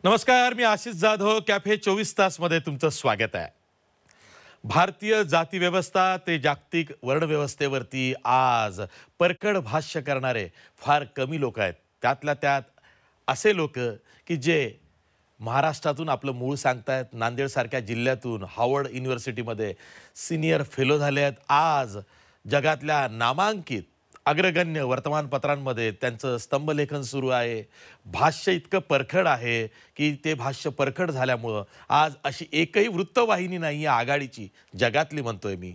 नमस्कार, मी आशिष जाधव. कॅफे 24 तास मध्ये तुमचं स्वागत आहे. भारतीय जाती व्यवस्था ते जागतिक वर्णव्यवस्थेवरती आज परखड भाष्य करणारे फार कमी लोक आहेत. त्यातल्या त्यात असे लोक की जे महाराष्ट्रातून आपलं मूळ सांगतायत, नांदेडसारख्या जिल्ह्यातून हार्वर्ड युनिव्हर्सिटीमध्ये सिनियर फेलो झाले आहेत. आज जगातल्या नामांकित अग्रगण्य वर्तमानपत्रांमध्ये त्यांचं स्तंभलेखन सुरू आहे. भाष्य इतकं परखड आहे की ते भाष्य परखड झाल्यामुळं आज अशी एकही वृत्तवाहिनी नाही आहे आघाडीची, जगातली म्हणतोय मी,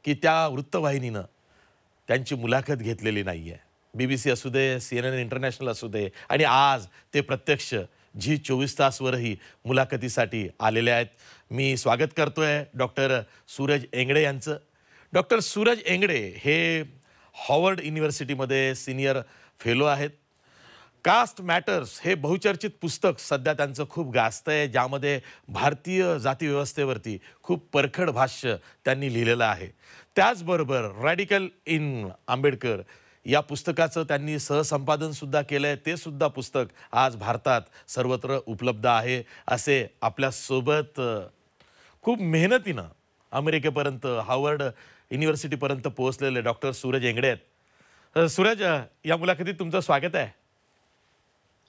की त्या वृत्तवाहिनीनं त्यांची मुलाखत घेतलेली नाही आहे. BBC असू दे, CNN इंटरनॅशनल असू दे, आणि आज ते प्रत्यक्ष झी 24 तासवरही मुलाखतीसाठी आलेले आहेत. मी स्वागत करतोय डॉक्टर सूरज एंगडे यांचं. डॉक्टर सूरज एंगडे हे हार्वर्ड युनिव्हर्सिटीमध्ये सिनियर फेलो आहेत. कास्ट मॅटर्स हे बहुचर्चित पुस्तक सध्या त्यांचं खूप गाजतं आहे, ज्यामध्ये भारतीय जातीव्यवस्थेवरती खूप परखड भाष्य त्यांनी लिहिलेलं आहे. त्याचबरोबर रॅडिकल इन आंबेडकर या पुस्तकाचं त्यांनी सहसंपादनसुद्धा केलं आहे. ते सुद्धा पुस्तक आज भारतात सर्वत्र उपलब्ध आहे. असे आपल्यासोबत खूप मेहनतीनं अमेरिकेपर्यंत हार्वर्ड युनिव्हर्सिटीपर्यंत पोहोचलेले डॉक्टर सूरज एंगडे आहेत. सूरज, या मुलाखतीत तुमचं स्वागत आहे.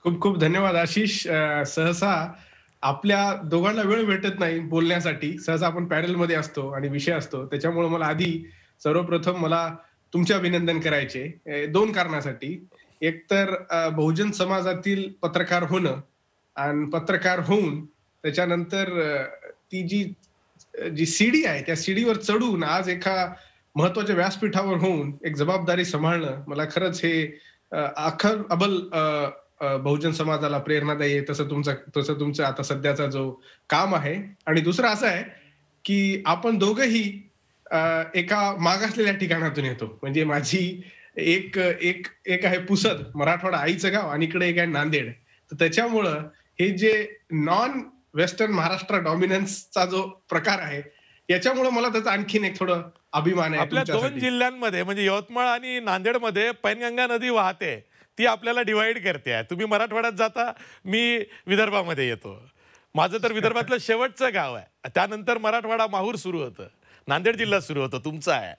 खूप खूप धन्यवाद आशिष. सहसा आपल्या दोघांना वेळ भेटत नाही बोलण्यासाठी. सहसा आपण पॅनलमध्ये असतो आणि विषय असतो, त्याच्यामुळे मला आधी सर्वप्रथम मला तुमचे अभिनंदन करायचे 2 कारणासाठी. एक तर बहुजन समाजातील पत्रकार होणं आणि पत्रकार होऊन त्याच्यानंतर ती जी सीडी आहे त्या सीडीवर चढून आज एका महत्वाच्या व्यासपीठावर होऊन एक जबाबदारी सांभाळणं, मला खरंच हे अबल बहुजन समाजाला प्रेरणादायी आहे. तसं तुमचं आता सध्याचा जो काम आहे. आणि दुसरं असं आहे की आपण दोघंही एका मागासलेल्या ठिकाणातून येतो. म्हणजे माझी एक आहे पुसद, मराठवाडा आईचं गाव, आणि इकडे एक आहे नांदेड. तर त्याच्यामुळं हे जे नॉन वेस्टर्न महाराष्ट्र डॉमिनन्सचा जो प्रकार आहे, याच्यामुळे मला त्याचा आणखीन एक थोडं अभिमान आहे. आपल्या 2 जिल्ह्यांमध्ये म्हणजे यवतमाळ आणि नांदेडमध्ये पैनगंगा नदी वाहते, ती आपल्याला डिवाइड करते. तुम्ही मराठवाड्यात जाता, मी विदर्भामध्ये येतो. माझं तर विदर्भातलं शेवटचं गाव आहे. त्यानंतर मराठवाडा माहूर सुरू होतं, नांदेड जिल्हा सुरू होतं, तुमचा आहे.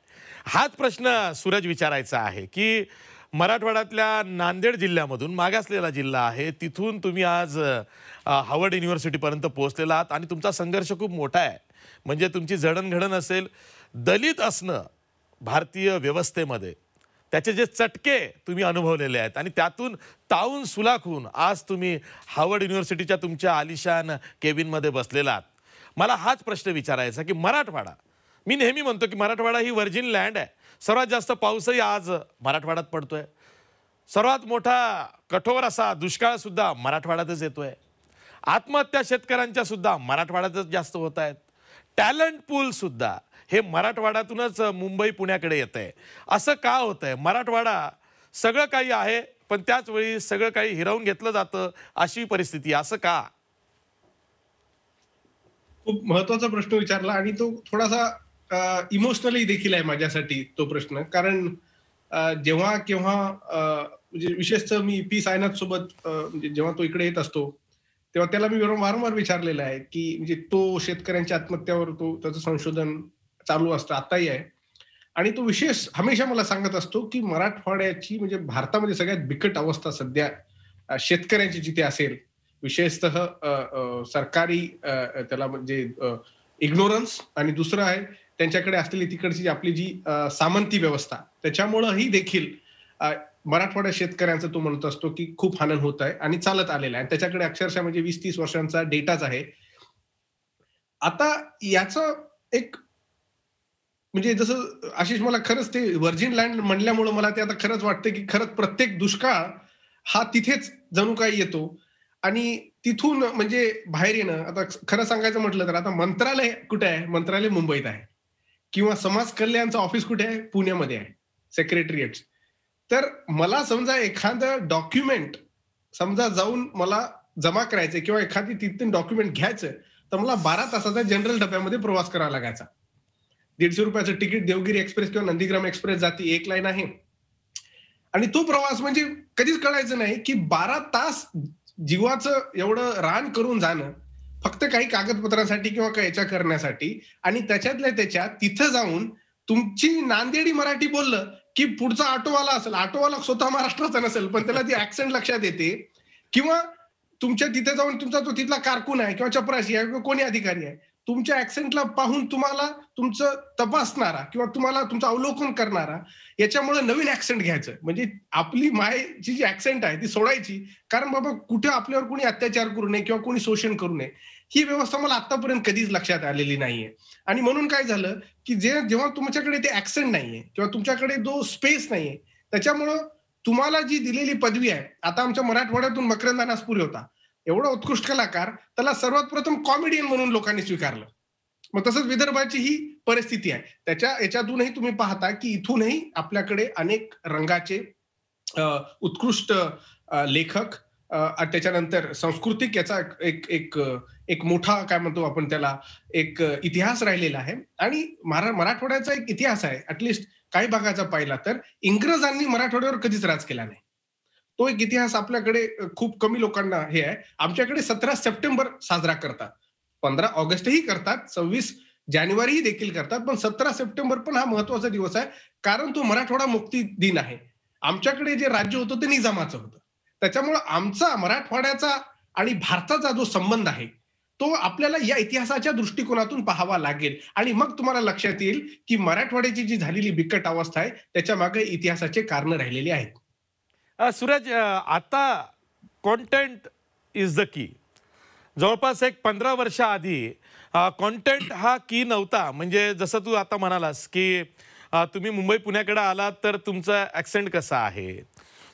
हाच प्रश्न सूरज विचारायचा आहे की मराठवाड्यातल्या नांदेड जिल्ह्यामधून मागासलेला जिल्हा आहे, तिथून तुम्ही आज हार्वर्ड युनिव्हर्सिटीपर्यंत पोहोचलेला आहात आणि तुमचा संघर्ष खूप मोठा आहे. म्हणजे तुमची जडणघडण असेल, दलित असणं भारतीय व्यवस्थेमध्ये, त्याचे जे चटके तुम्ही अनुभवलेले आहेत आणि त्यातून तावून सुलाखून आज तुम्ही हार्वर्ड युनिव्हर्सिटीच्या तुमच्या आलिशान केबिनमध्ये बसलेला आहात. मला हाच प्रश्न विचारायचा की मराठवाडा, मी नेहमी म्हणतो की मराठवाडा ही व्हर्जिन लँड आहे. सर्वात जास्त पाऊसही आज मराठवाड्यात पडतोय. सर्वात मोठा कठोर असा दुष्काळ सुद्धा मराठवाड्यातच येतोय. आत्महत्या शेतकऱ्यांच्या सुद्धा मराठवाड्यातच जास्त होत आहेत. टॅलेंट पूल सुद्धा हे मराठवाड्यातूनच मुंबई पुण्याकडे येत आहे. असं का होतंय? मराठवाडा सगळं काही आहे, पण त्याच वेळी सगळं काही हिरावून घेतलं जातं, अशी परिस्थिती. असं का? खूप महत्वाचा प्रश्न विचारला आणि तो थोडासा इमोशनली देखील आहे माझ्यासाठी तो प्रश्न. कारण जेव्हा केव्हा म्हणजे विशेषतः मी पी सायनाथ सोबत म्हणजे जेव्हा तो इकडे येत असतो, तेव्हा त्याला मी वारंवार विचारलेलं आहे की म्हणजे तो शेतकऱ्यांच्या आत्महत्यावर त्याचं संशोधन चालू असतं, आताही आहे. आणि तो विशेष हमेशा मला सांगत असतो की मराठवाड्याची म्हणजे भारतामध्ये सगळ्यात बिकट अवस्था सध्या शेतकऱ्यांची जिथे असेल, विशेषतः सरकारी त्याला म्हणजे इग्नोरन्स, आणि दुसरं आहे त्यांच्याकडे असलेली तिकडची आपली जी सामंती व्यवस्था, त्याच्यामुळंही देखील मराठवाड्या शेतकऱ्यांचं तो म्हणत असतो की खूप हानन होत आहे आणि चालत आलेलं आहे. त्याच्याकडे अक्षरशः म्हणजे 20-30 वर्षांचा डेटाच आहे. आता याचं एक म्हणजे जसं आशिष, मला खरंच ते व्हर्जिन लँड म्हणल्यामुळे मला ते आता खरंच वाटतं की खरंच प्रत्येक दुष्काळ हा तिथेच जणू काही येतो आणि तिथून म्हणजे बाहेर येणं. आता खरं सांगायचं म्हटलं तर आता मंत्रालय कुठे आहे? मंत्रालय मुंबईत आहे. किंवा समाज कल्याणचं ऑफिस कुठे आहे? पुण्यामध्ये आहे, सेक्रेटरिएट. तर मला समजा एखादं डॉक्युमेंट समजा जाऊन मला जमा करायचं किंवा एखादी तिथून डॉक्युमेंट घ्यायचं, तर मला 12 तासाचा जनरल डब्यामध्ये प्रवास करावा लागायचा. 150 रुपयाचं तिकीट, देवगिरी एक्सप्रेस किंवा नंदीग्राम एक्सप्रेस जाती, एक लाईन आहे. आणि तो प्रवास म्हणजे कधीच कळायचं नाही की 12 तास जीवाचं एवढं रान करून जाणं, फक्त काही कागदपत्रांसाठी किंवा काही याच्या करण्यासाठी आणि त्याच्यातल्या त्याच्यात तिथं जाऊन तुमची नांदेडी मराठी बोललं, की पुढचा ऑटोवाला असेल, ऑटोवाला स्वतः महाराष्ट्राचा नसेल, पण त्याला ती ॲक्सेंट लक्षात येते किंवा तुमच्या तिथे जाऊन तुमचा तो तिथला कारकून आहे किंवा चपराशी आहे किंवा कोणी अधिकारी आहे. तुमच्या ॲक्सेंटला पाहून तुम्हाला तुमचं तपासणारा किंवा तुम्हाला तुमचं अवलोकन करणारा याच्यामुळे नवीन ॲक्सेंट घ्यायचं. म्हणजे आपली मायची जी ॲक्सेंट आहे ती सोडायची. कारण बाबा कुठे आपल्यावर कोणी अत्याचार करू नये किंवा कोणी शोषण करू नये. ही व्यवस्था मला आत्तापर्यंत कधीच लक्षात आलेली नाहीये. आणि म्हणून काय झालं, की जेव्हा तुमच्याकडे ते ॲक्सेंट नाहीये किंवा तुमच्याकडे जो स्पेस नाहीये, त्याच्यामुळं तुम्हाला जी दिलेली पदवी आहे, आता आमच्या मराठवाड्यातून मकरंद अनासपुरे होता. एवढा उत्कृष्ट कलाकार, त्याला सर्वात प्रथम कॉमेडियन म्हणून लोकांनी स्वीकारलं. मग तसंच विदर्भाची ही परिस्थिती आहे. त्याच्या याच्यातूनही तुम्ही पाहता, की इथूनही आपल्याकडे अनेक रंगाचे उत्कृष्ट लेखक त्याच्यानंतर सांस्कृतिक याचा एक एक एक मोठा काय म्हणतो आपण त्याला एक इतिहास राहिलेला आहे आणि मराठवाड्याचा एक इतिहास आहे. ॲटलीस्ट काही भागाचा पाहिला तर इंग्रजांनी मराठवाड्यावर कधीच राज केला नाही. तो एक इतिहास आपल्याकडे खूप कमी लोकांना हे आहे. आमच्याकडे 17 सप्टेंबर साजरा करतात. 15 ऑगस्टही करतात, 26 जानेवारीही देखील करतात. पण 17 सप्टेंबर पण हा महत्वाचा दिवस आहे. कारण तो मराठवाडा मुक्ती दिन आहे. आमच्याकडे जे राज्य होतं ते निजामाचं होतं. त्याच्यामुळं आमचा मराठवाड्याचा आणि भारताचा जो संबंध आहे, तो आपल्याला या इतिहासाच्या दृष्टिकोनातून पाहावा लागेल आणि मग तुम्हाला लक्षात येईल, की मराठवाड्याची जी झालेली बिकट अवस्था आहे, त्याच्यामागे इतिहासाचे कारणं राहिलेली आहेत. सूरज, आता कॉन्टेंट इज द की. जवळपास एक 15 वर्षाआधी कॉन्टेंट हा की नव्हता. म्हणजे जसं तू आता म्हणालास की तुम्ही मुंबई पुण्याकडे आलात तर तुमचा ॲक्सेंट कसा आहे,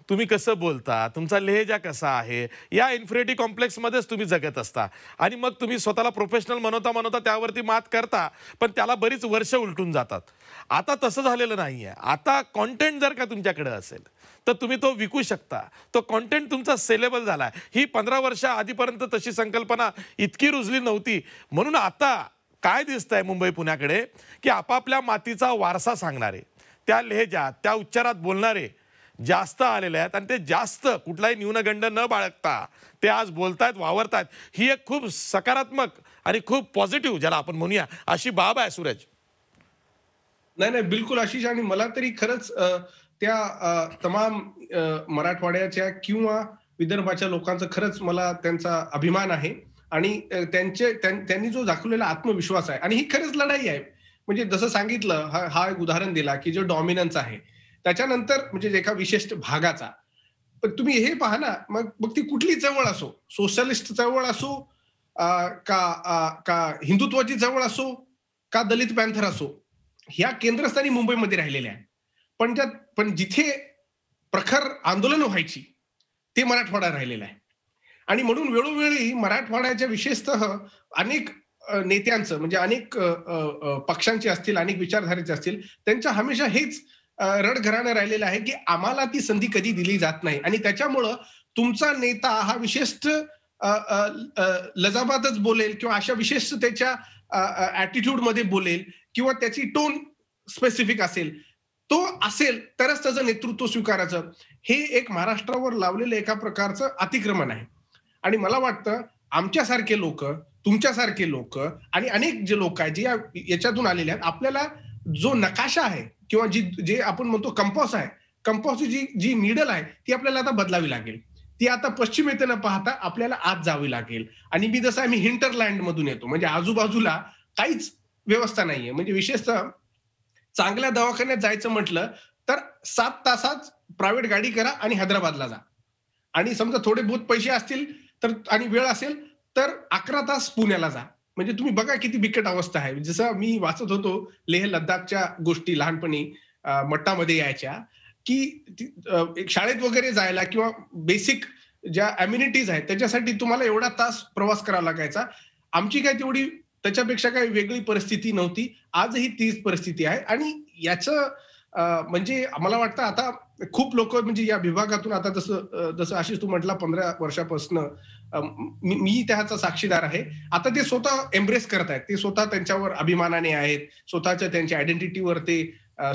तुम्ही कसं बोलता, तुमचा लहेजा कसा आहे, या इन्फिनिटी कॉम्प्लेक्समध्येच तुम्ही जगत असता आणि मग तुम्ही स्वतःला प्रोफेशनल म्हणवता म्हणवता त्यावरती मात करता, पण त्याला बरीच वर्ष उलटून जातात. आता तसं झालेलं नाही आहे. आता कॉन्टेंट जर का तुमच्याकडे असेल तर तुम्ही तो विकू शकता. तो कॉन्टेंट तुमचा सेलेबल झाला आहे. ही 15 वर्ष आधीपर्यंत तशी संकल्पना इतकी रुजली नव्हती. म्हणून आता काय दिसतंय मुंबई पुण्याकडे, की आपापल्या मातीचा वारसा सांगणारे, त्या लहेजात त्या उच्चारात बोलणारे जास्त आलेले आहेत आणि ते जास्त कुठलाही न्यूनगंड न बाळगता ते आज बोलतायत, वावरतायत. ही एक खूप सकारात्मक आणि खूप पॉझिटिव्ह ज्याला आपण म्हणूया अशी बाब आहे सूरज. नाही, नाही. बिलकुल आशिष आणि मला तरी खरंच त्या तमाम मराठवाड्याच्या किंवा विदर्भाच्या लोकांचं खरंच मला त्यांचा अभिमान आहे आणि त्यांनी जो दाखवलेला आत्मविश्वास आहे आणि ही खरंच लढाई आहे. म्हणजे जसं सांगितलं हा एक उदाहरण दिला, की जो डॉमिनन्स आहे. त्याच्यानंतर म्हणजे एका विशिष्ट भागाचा. पण तुम्ही हे पहा ना, मग मग ती कुठली चळवळ असो, सोशलिस्ट चळवळ असो का हिंदुत्वाची चळवळ असो, का दलित पॅन्थर असो, ह्या केंद्रस्थानी मुंबईमध्ये राहिलेल्या आहेत. पण जिथे प्रखर आंदोलनं व्हायची, ते मराठवाडा राहिलेला आहे. आणि म्हणून वेळोवेळी मराठवाड्याच्या विशेषतः अनेक नेत्यांचं म्हणजे अनेक पक्षांचे असतील, अनेक विचारधारेचे असतील, त्यांच्या हमेशा हेच रणघराणं राहिलेलं आहे, की आम्हाला ती संधी कधी दिली जात नाही आणि त्याच्यामुळं तुमचा नेता हा विशिष्ट लजाबातच बोलेल किंवा अशा विशिष्ट त्याच्या ॲटिट्यूडमध्ये बोलेल किंवा त्याची टोन स्पेसिफिक असेल. तो असेल तरच त्याचं नेतृत्व स्वीकारायचं. हे एक महाराष्ट्रावर लावलेलं एका प्रकारचं अतिक्रमण आहे. आणि मला वाटतं आमच्यासारखे लोकं, तुमच्यासारखे लोकं आणि अनेक जे लोक आहेत, जे याच्यातून आलेले आहेत, आपल्याला जो नकाशा आहे किंवा जे आपण म्हणतो कंपॉस आहे, कंपॉसची जी नीडल आहे, ती आपल्याला आता बदलावी लागेल. ती आता पश्चिमेकडे न पाहता आपल्याला आत जावी लागेल. आणि मी जसं आम्ही हिंटरलँड मधून येतो, म्हणजे आजूबाजूला काहीच व्यवस्था नाहीये. म्हणजे विशेषतः चांगल्या दवाखान्यात जायचं म्हटलं तर 7 तासात प्रायव्हेट गाडी करा आणि हैदराबादला जा. आणि समजा थोडे बहुत पैसे असतील तर आणि वेळ असेल तर 11 तास पुण्याला जा. म्हणजे तुम्ही बघा किती बिकट अवस्था आहे. जसं मी वाचत होतो लेह लद्दाखच्या गोष्टी लहानपणी मट्टामध्ये यायच्या, की एक शाळेत वगैरे जायला किंवा बेसिक ज्या अम्युनिटीज आहेत त्याच्यासाठी तुम्हाला एवढा तास प्रवास करावा लागायचा. आमची काय तेवढी त्याच्यापेक्षा काही वेगळी परिस्थिती नव्हती. आजही तीच परिस्थिती आहे आणि याचं म्हणजे मला वाटतं आता खूप लोक म्हणजे या विभागातून आता जसं आशिष तू म्हटला 15 वर्षापासून मी त्याचा साक्षीदार आहे. आता ते स्वतः एम्ब्रेस करतायत. ते स्वतः त्यांच्यावर अभिमानाने आहेत. स्वतःच्या त्यांच्या आयडेंटिटीवर ते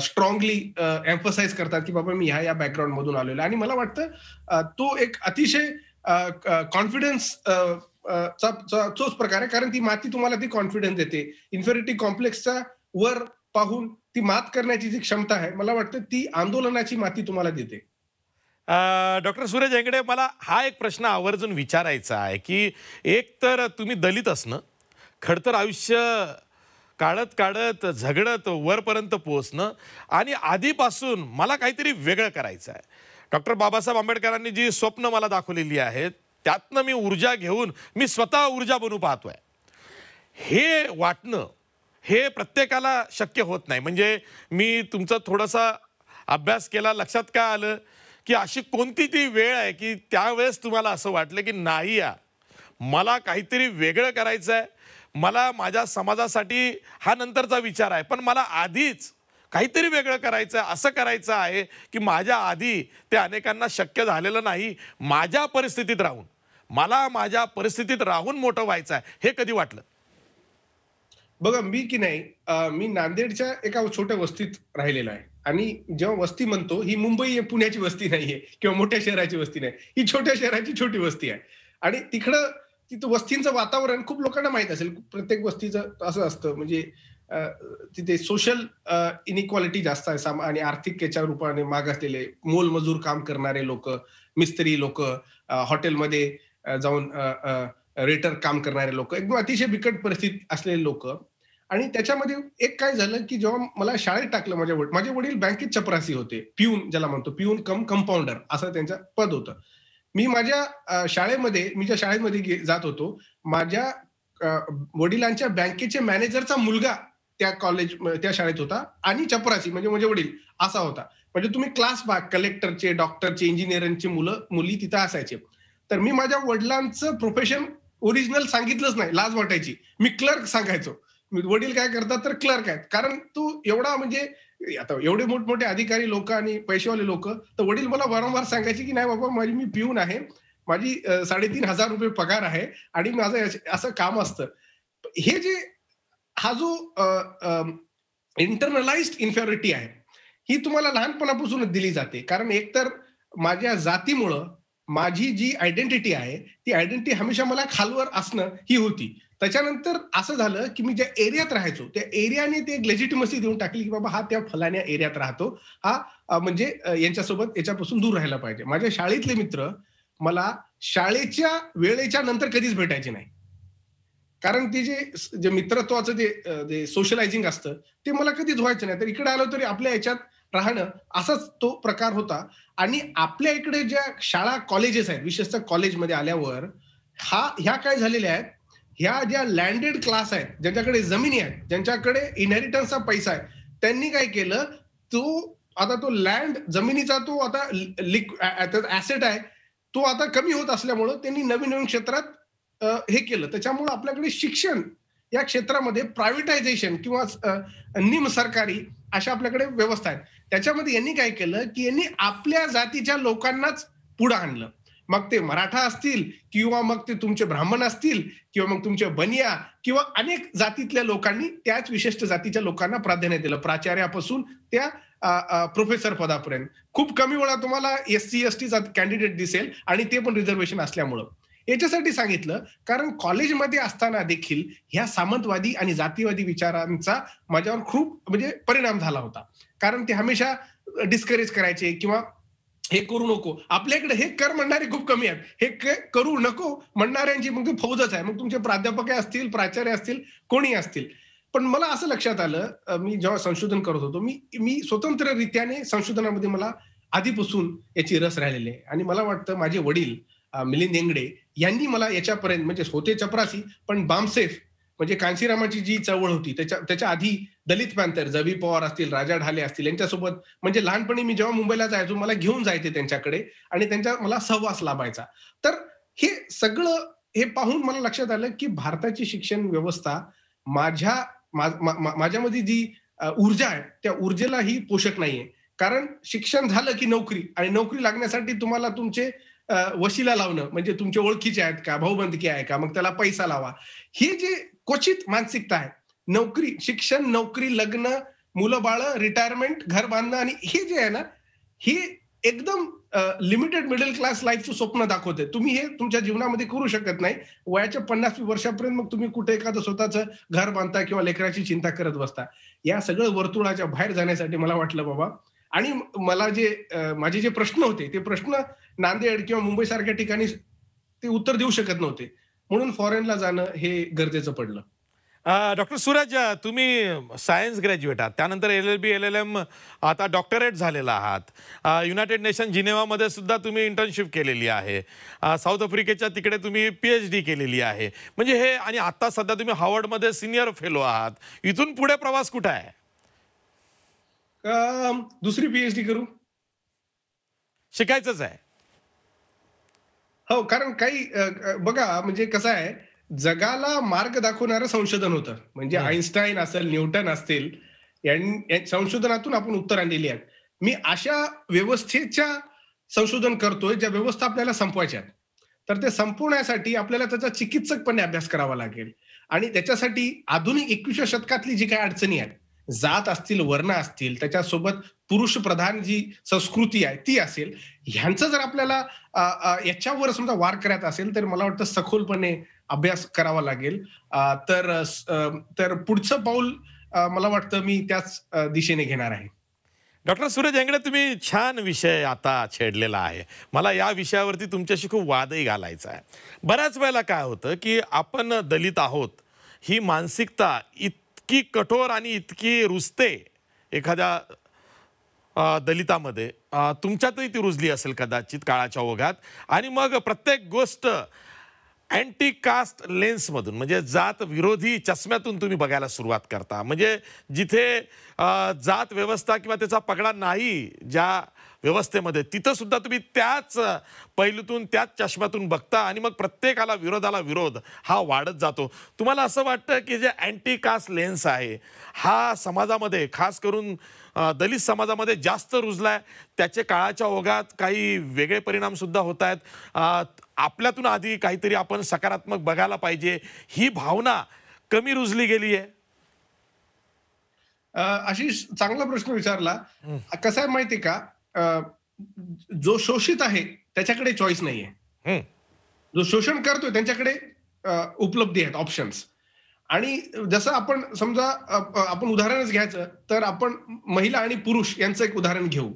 स्ट्रॉंगली एम्फसाइज करतात, की बाबा मी ह्या बॅकग्राऊंड मधून आलेलो आहे. आणि मला वाटतं तो एक अतिशय कॉन्फिडन्स तोच प्रकार आहे, कारण ती माती तुम्हाला ती कॉन्फिडन्स देते. इन्फेरिटी कॉम्प्लेक्सचा वर पाहून ती मात करण्याची जी क्षमता आहे, मला वाटतं ती आंदोलनाची माती तुम्हाला देते. डॉक्टर सूरज हेगडे, मला हा एक प्रश्न आवर्जून विचारायचा आहे की एक तर तुम्ही दलित असणं, खडतर आयुष्य काढत काढत झगडत वरपर्यंत पोहोचणं आणि आधीपासून मला काहीतरी वेगळं करायचं आहे. डॉक्टर बाबासाहेब आंबेडकरांनी जी स्वप्न मला दाखवलेली आहेत त्यातनं मी ऊर्जा घेऊन मी स्वतः ऊर्जा बनू पाहतोय. हे वाटणं हे प्रत्येकाला शक्य होत नाही. म्हणजे मी तुमचा थोडासा अभ्यास केला, लक्षात काय आलं की अशी कोणती ती वेळ आहे की त्यावेळेस तुम्हाला असं वाटलं की नाही या, मला काहीतरी वेगळं करायचं आहे, मला माझ्या समाजासाठी हा नंतरचा विचार आहे, पण मला आधीच काहीतरी वेगळं करायचं आहे, असं करायचं आहे की माझ्या आधी ते अनेकांना शक्य झालेलं नाही. माझ्या परिस्थितीत राहून, मला माझ्या परिस्थितीत राहून मोठं व्हायचं आहे, हे कधी वाटलं? बघा, मी की नाही, मी नांदेडच्या एका छोट्या वस्तीत राहिलेलो आहे आणि जेव्हा वस्ती म्हणतो, ही मुंबई पुण्याची वस्ती नाहीये किंवा मोठ्या शहराची वस्ती नाही. ही छोट्या शहराची छोटी वस्ती आहे आणि तिथं वस्तींचं वातावरण खूप लोकांना माहीत असेल. प्रत्येक वस्तीचं असं असतं, म्हणजे अ, तिथे सोशल इनइक्वालिटी जास्त आहे आणि आर्थिक याच्या रूपाने मागासलेले, मोलमजूर काम करणारे लोकं, मिस्त्री लोकं, हॉटेलमध्ये जाऊन रेटर काम करणारे लोकं, एकदम अतिशय बिकट परिस्थितीत असलेले लोकं. आणि त्याच्यामध्ये एक काय झालं, की जेव्हा मला शाळेत टाकलं, माझे वडील बँकेत चपरासी होते. पिऊन ज्याला म्हणतो, पिऊन कम कंपाऊंडर असं त्यांचं पद होतं. मी माझ्या मी ज्या शाळेमध्ये जात होतो, माझ्या अ, वडिलांच्या बँकेच्या मॅनेजरचा मुलगा त्या शाळेत होता आणि चपरासी म्हणजे माझे वडील असा होता. म्हणजे तुम्ही क्लास पहा, कलेक्टरचे, डॉक्टरचे, इंजिनिअरिंगचे मुली तिथं असायचे. तर मी माझ्या वडिलांचं प्रोफेशन ओरिजिनल सांगितलंच नाही, लाज वाटायची. मी क्लर्क सांगायचो. वडील काय करतात तर क्लर्क आहेत. कारण तू एवढा म्हणजे आता एवढे मोठमोठे अधिकारी लोक आणि पैसेवाले लोक, तर वडील मला वारंवार सांगायचे की नाही बाबा, मी पिऊन आहे, माझी ₹3,500 पगार आहे आणि माझं असं काम असतं. हे जे हा जो इंटरनलाइज्ड इन्फेरिटी आहे, ही तुम्हाला लहानपणापासूनच दिली जाते. कारण एकतर माझ्या जातीमुळं माझी जी आयडेंटिटी आहे, ती आयडेंटिटी हमेशा मला खालवर असणं ही होती. त्याच्यानंतर असं झालं, की मी ज्या एरियात राहायचो, त्या एरियाने ते एक लेजिटिमसी देऊन टाकली, की बाबा हा त्या फलाण्या एरियात राहतो. हा म्हणजे याच्यापासून दूर राहायला पाहिजे. माझ्या शाळेतले मित्र मला शाळेच्या वेळेच्या नंतर कधीच भेटायचे नाही. कारण ते जे मित्रत्वाचं जे सोशलायझिंग असतं, ते मला कधीच व्हायचं नाही. तर इकडे आलो तरी आपल्या ह्याच्यात राहणं, असाच तो प्रकार होता. आणि आपल्या इकडे ज्या शाळा, कॉलेजेस आहेत, विशेषतः कॉलेजमध्ये आल्यावर ह्या काय झालेल्या आहेत, ह्या ज्या लँडेड क्लास आहेत, ज्यांच्याकडे जमिनी आहेत, ज्यांच्याकडे इनहेरिटन्सचा पैसा आहे, त्यांनी काय केलं, आता तो लँड, जमिनीचा तो आता ॲसेट आहे, तो आता कमी होत असल्यामुळं त्यांनी नवीन-नवीन क्षेत्रात हे केलं. त्याच्यामुळं आपल्याकडे शिक्षण या क्षेत्रामध्ये प्रायव्हेटायझेशन किंवा निम सरकारी अशा आपल्याकडे व्यवस्था आहेत. त्याच्यामध्ये यांनी काय केलं, की यांनी आपल्या जातीच्या लोकांनाच पुढं आणलं. मग ते मराठा असतील किंवा मग ते तुमचे ब्राह्मण असतील किंवा मग तुमचे बनिया किंवा अनेक जातीतल्या लोकांनी त्याच विशिष्ट जातीच्या लोकांना प्राधान्य दिलं. प्राचार्यापासून त्या प्रोफेसर पदापर्यंत. खूप कमी वेळा तुम्हाला एस-सी, एस-टीचा कॅन्डिडेट दिसेल आणि ते पण रिझर्व्हेशन असल्यामुळं. याच्यासाठी सांगितलं, कारण कॉलेजमध्ये असताना देखील ह्या सामंतवादी आणि जातीवादी विचारांचा माझ्यावर खूप म्हणजे परिणाम झाला होता. कारण ते हमेशा डिस्करेज करायचे किंवा हे करू नको. आपल्याकडे हे कर म्हणणारे खूप कमी आहेत. हे करू नको म्हणणाऱ्यांची मग ती फौजच आहे. मग तुमचे प्राध्यापक असतील, प्राचार्य असतील, कोणी असतील. पण मला असं लक्षात आलं, मी जेव्हा संशोधन करत होतो, मी स्वतंत्ररित्याने संशोधनामध्ये मला आधीपासून याची रस राहिलेली आहे आणि मला वाटतं माझे वडील मिलिंद एंगडे यांनी मला याच्यापर्यंत, म्हणजे होते चपरासी, पण बामसेफ म्हणजे कांशीरामाची जी चळवळ होती त्याच्या आधी दलित पॅंथर, जवी पवार असतील, राजा ढाले असतील, यांच्यासोबत म्हणजे लहानपणी मी जेव्हा मुंबईला जायचो, मला घेऊन जायचे त्यांच्याकडे आणि त्यांच्या मला सहवास लाभायचा. तर हे सगळं हे पाहून मला लक्षात आलं, की भारताची शिक्षण व्यवस्था माझ्यामध्ये जी ऊर्जा आहे, त्या ऊर्जेला ही पोषक नाहीये. कारण शिक्षण झालं की नोकरी, आणि नोकरी लागण्यासाठी तुम्हाला तुमचे वशिला लावणं, म्हणजे तुमचे ओळखीचे आहेत का, भाऊबंदकी आहे का, मग त्याला पैसा लावा. ही जी क्वचित मानसिकता आहे, नोकरी, शिक्षण, नोकरी, लग्न, मुलं बाळ, रिटायरमेंट, घर बांधणं, आणि हे जे आहे ना, हे एकदम लिमिटेड मिडल क्लास लाईफचं स्वप्न दाखवते. तुम्ही हे तुमच्या जीवनामध्ये करू शकत नाही. वयाच्या 50 वर्षापर्यंत मग तुम्ही कुठे एखादं स्वतःचं घर बांधता किंवा लेकराची चिंता करत बसता. या सगळं वर्तुळाच्या बाहेर जाण्यासाठी मला वाटलं बाबा आणि मला जे माझे जे प्रश्न होते, ते प्रश्न नांदेड किंवा मुंबईसारख्या ठिकाणी ते उत्तर देऊ शकत नव्हते. म्हणून फॉरेनला जाणं हे गरजेचं पडलं. डॉक्टर सूरज, तुम्ही सायन्स ग्रॅज्युएट आहात, त्यानंतर LLB LLM, आता डॉक्टरेट झालेला आहात. युनायटेड नेशन जिनेवामध्ये सुद्धा तुम्ही इंटर्नशिप केलेली आहे. साऊथ आफ्रिकेच्या तिकडे तुम्ही PhD केलेली आहे. म्हणजे हे, आणि आता सध्या तुम्ही हार्वर्डमध्ये सिनियर फेलो आहात. इथून पुढे प्रवास कुठे आहे? दुसरी PhD करू. शिकायचंच आहे. हो, कारण काही बघा म्हणजे कसं आहे, जगाला मार्ग दाखवणारं संशोधन होतं. म्हणजे हं. आइन्स्टाईन असेल, न्यूटन असतील, या संशोधनातून आपण उत्तर आणलेली आहेत. मी अशा व्यवस्थेच्या संशोधन करतोय, ज्या व्यवस्था आपल्याला संपवायच्या आहेत. तर ते संपवण्यासाठी आपल्याला त्याचा चिकित्सकपणे अभ्यास करावा लागेल आणि त्याच्यासाठी आधुनिक 21व्या शतकातली जी काही अडचणी आहेत, जात असतील, वर्ण असतील, त्याच्यासोबत पुरुष प्रधान जी संस्कृती आहे ती असेल, ह्यांचं जर आपल्याला याच्यावर समजा वार करायचा असेल, तर मला वाटतं सखोलपणे अभ्यास करावा लागेल. तर पुढचं पाऊल मला वाटतं मी त्याच दिशेने घेणार आहे. डॉक्टर सूरज हेगडे, तुम्ही छान विषय आता छेडलेला आहे. मला या विषयावरती तुमच्याशी खूप वादही घालायचा आहे. बऱ्याच वेळेला काय होतं की आपण दलित आहोत ही मानसिकता इतकी कठोर आणि इतकी रुजते एखाद्या दलितामध्ये, तुमच्यातही ती रुजली असेल कदाचित काळाच्या ओघात, आणि मग प्रत्येक गोष्ट अँटी कास्ट लेन्समधून, म्हणजे जात विरोधी चष्म्यातून तुम्ही बघायला सुरुवात करता. म्हणजे जिथे जात व्यवस्था किंवा त्याचा पगडा नाही ज्या व्यवस्थेमध्ये, तिथं सुद्धा तुम्ही त्याच पैलूतून, त्याच चष्म्यातून बघता, आणि मग प्रत्येकाला विरोधाला विरोध हा वाढत जातो. तुम्हाला असं वाटतं की जे अँटी कास्ट लेन्स आहे हा समाजामध्ये, खास करून दलित समाजामध्ये जास्त रुजलाय, त्याचे काळाच्या ओघात काही वेगळे परिणाम सुद्धा होत आहेत? आपल्यातून आधी काहीतरी आपण सकारात्मक बघायला पाहिजे, ही भावना कमी रुजली गेली आहे? आशिष, चांगला प्रश्न विचारला. हं, कसं आहे माहितीये का, जो शोषित आहे त्याच्याकडे चॉईस नाहीये. हं, जो शोषण करतोय त्यांच्याकडे उपलब्धी आहेत, ऑप्शन्स. आणि जसं आपण समजा आपण उदाहरणच घ्यायचं तर आपण महिला आणि पुरुष यांचं एक उदाहरण घेऊ.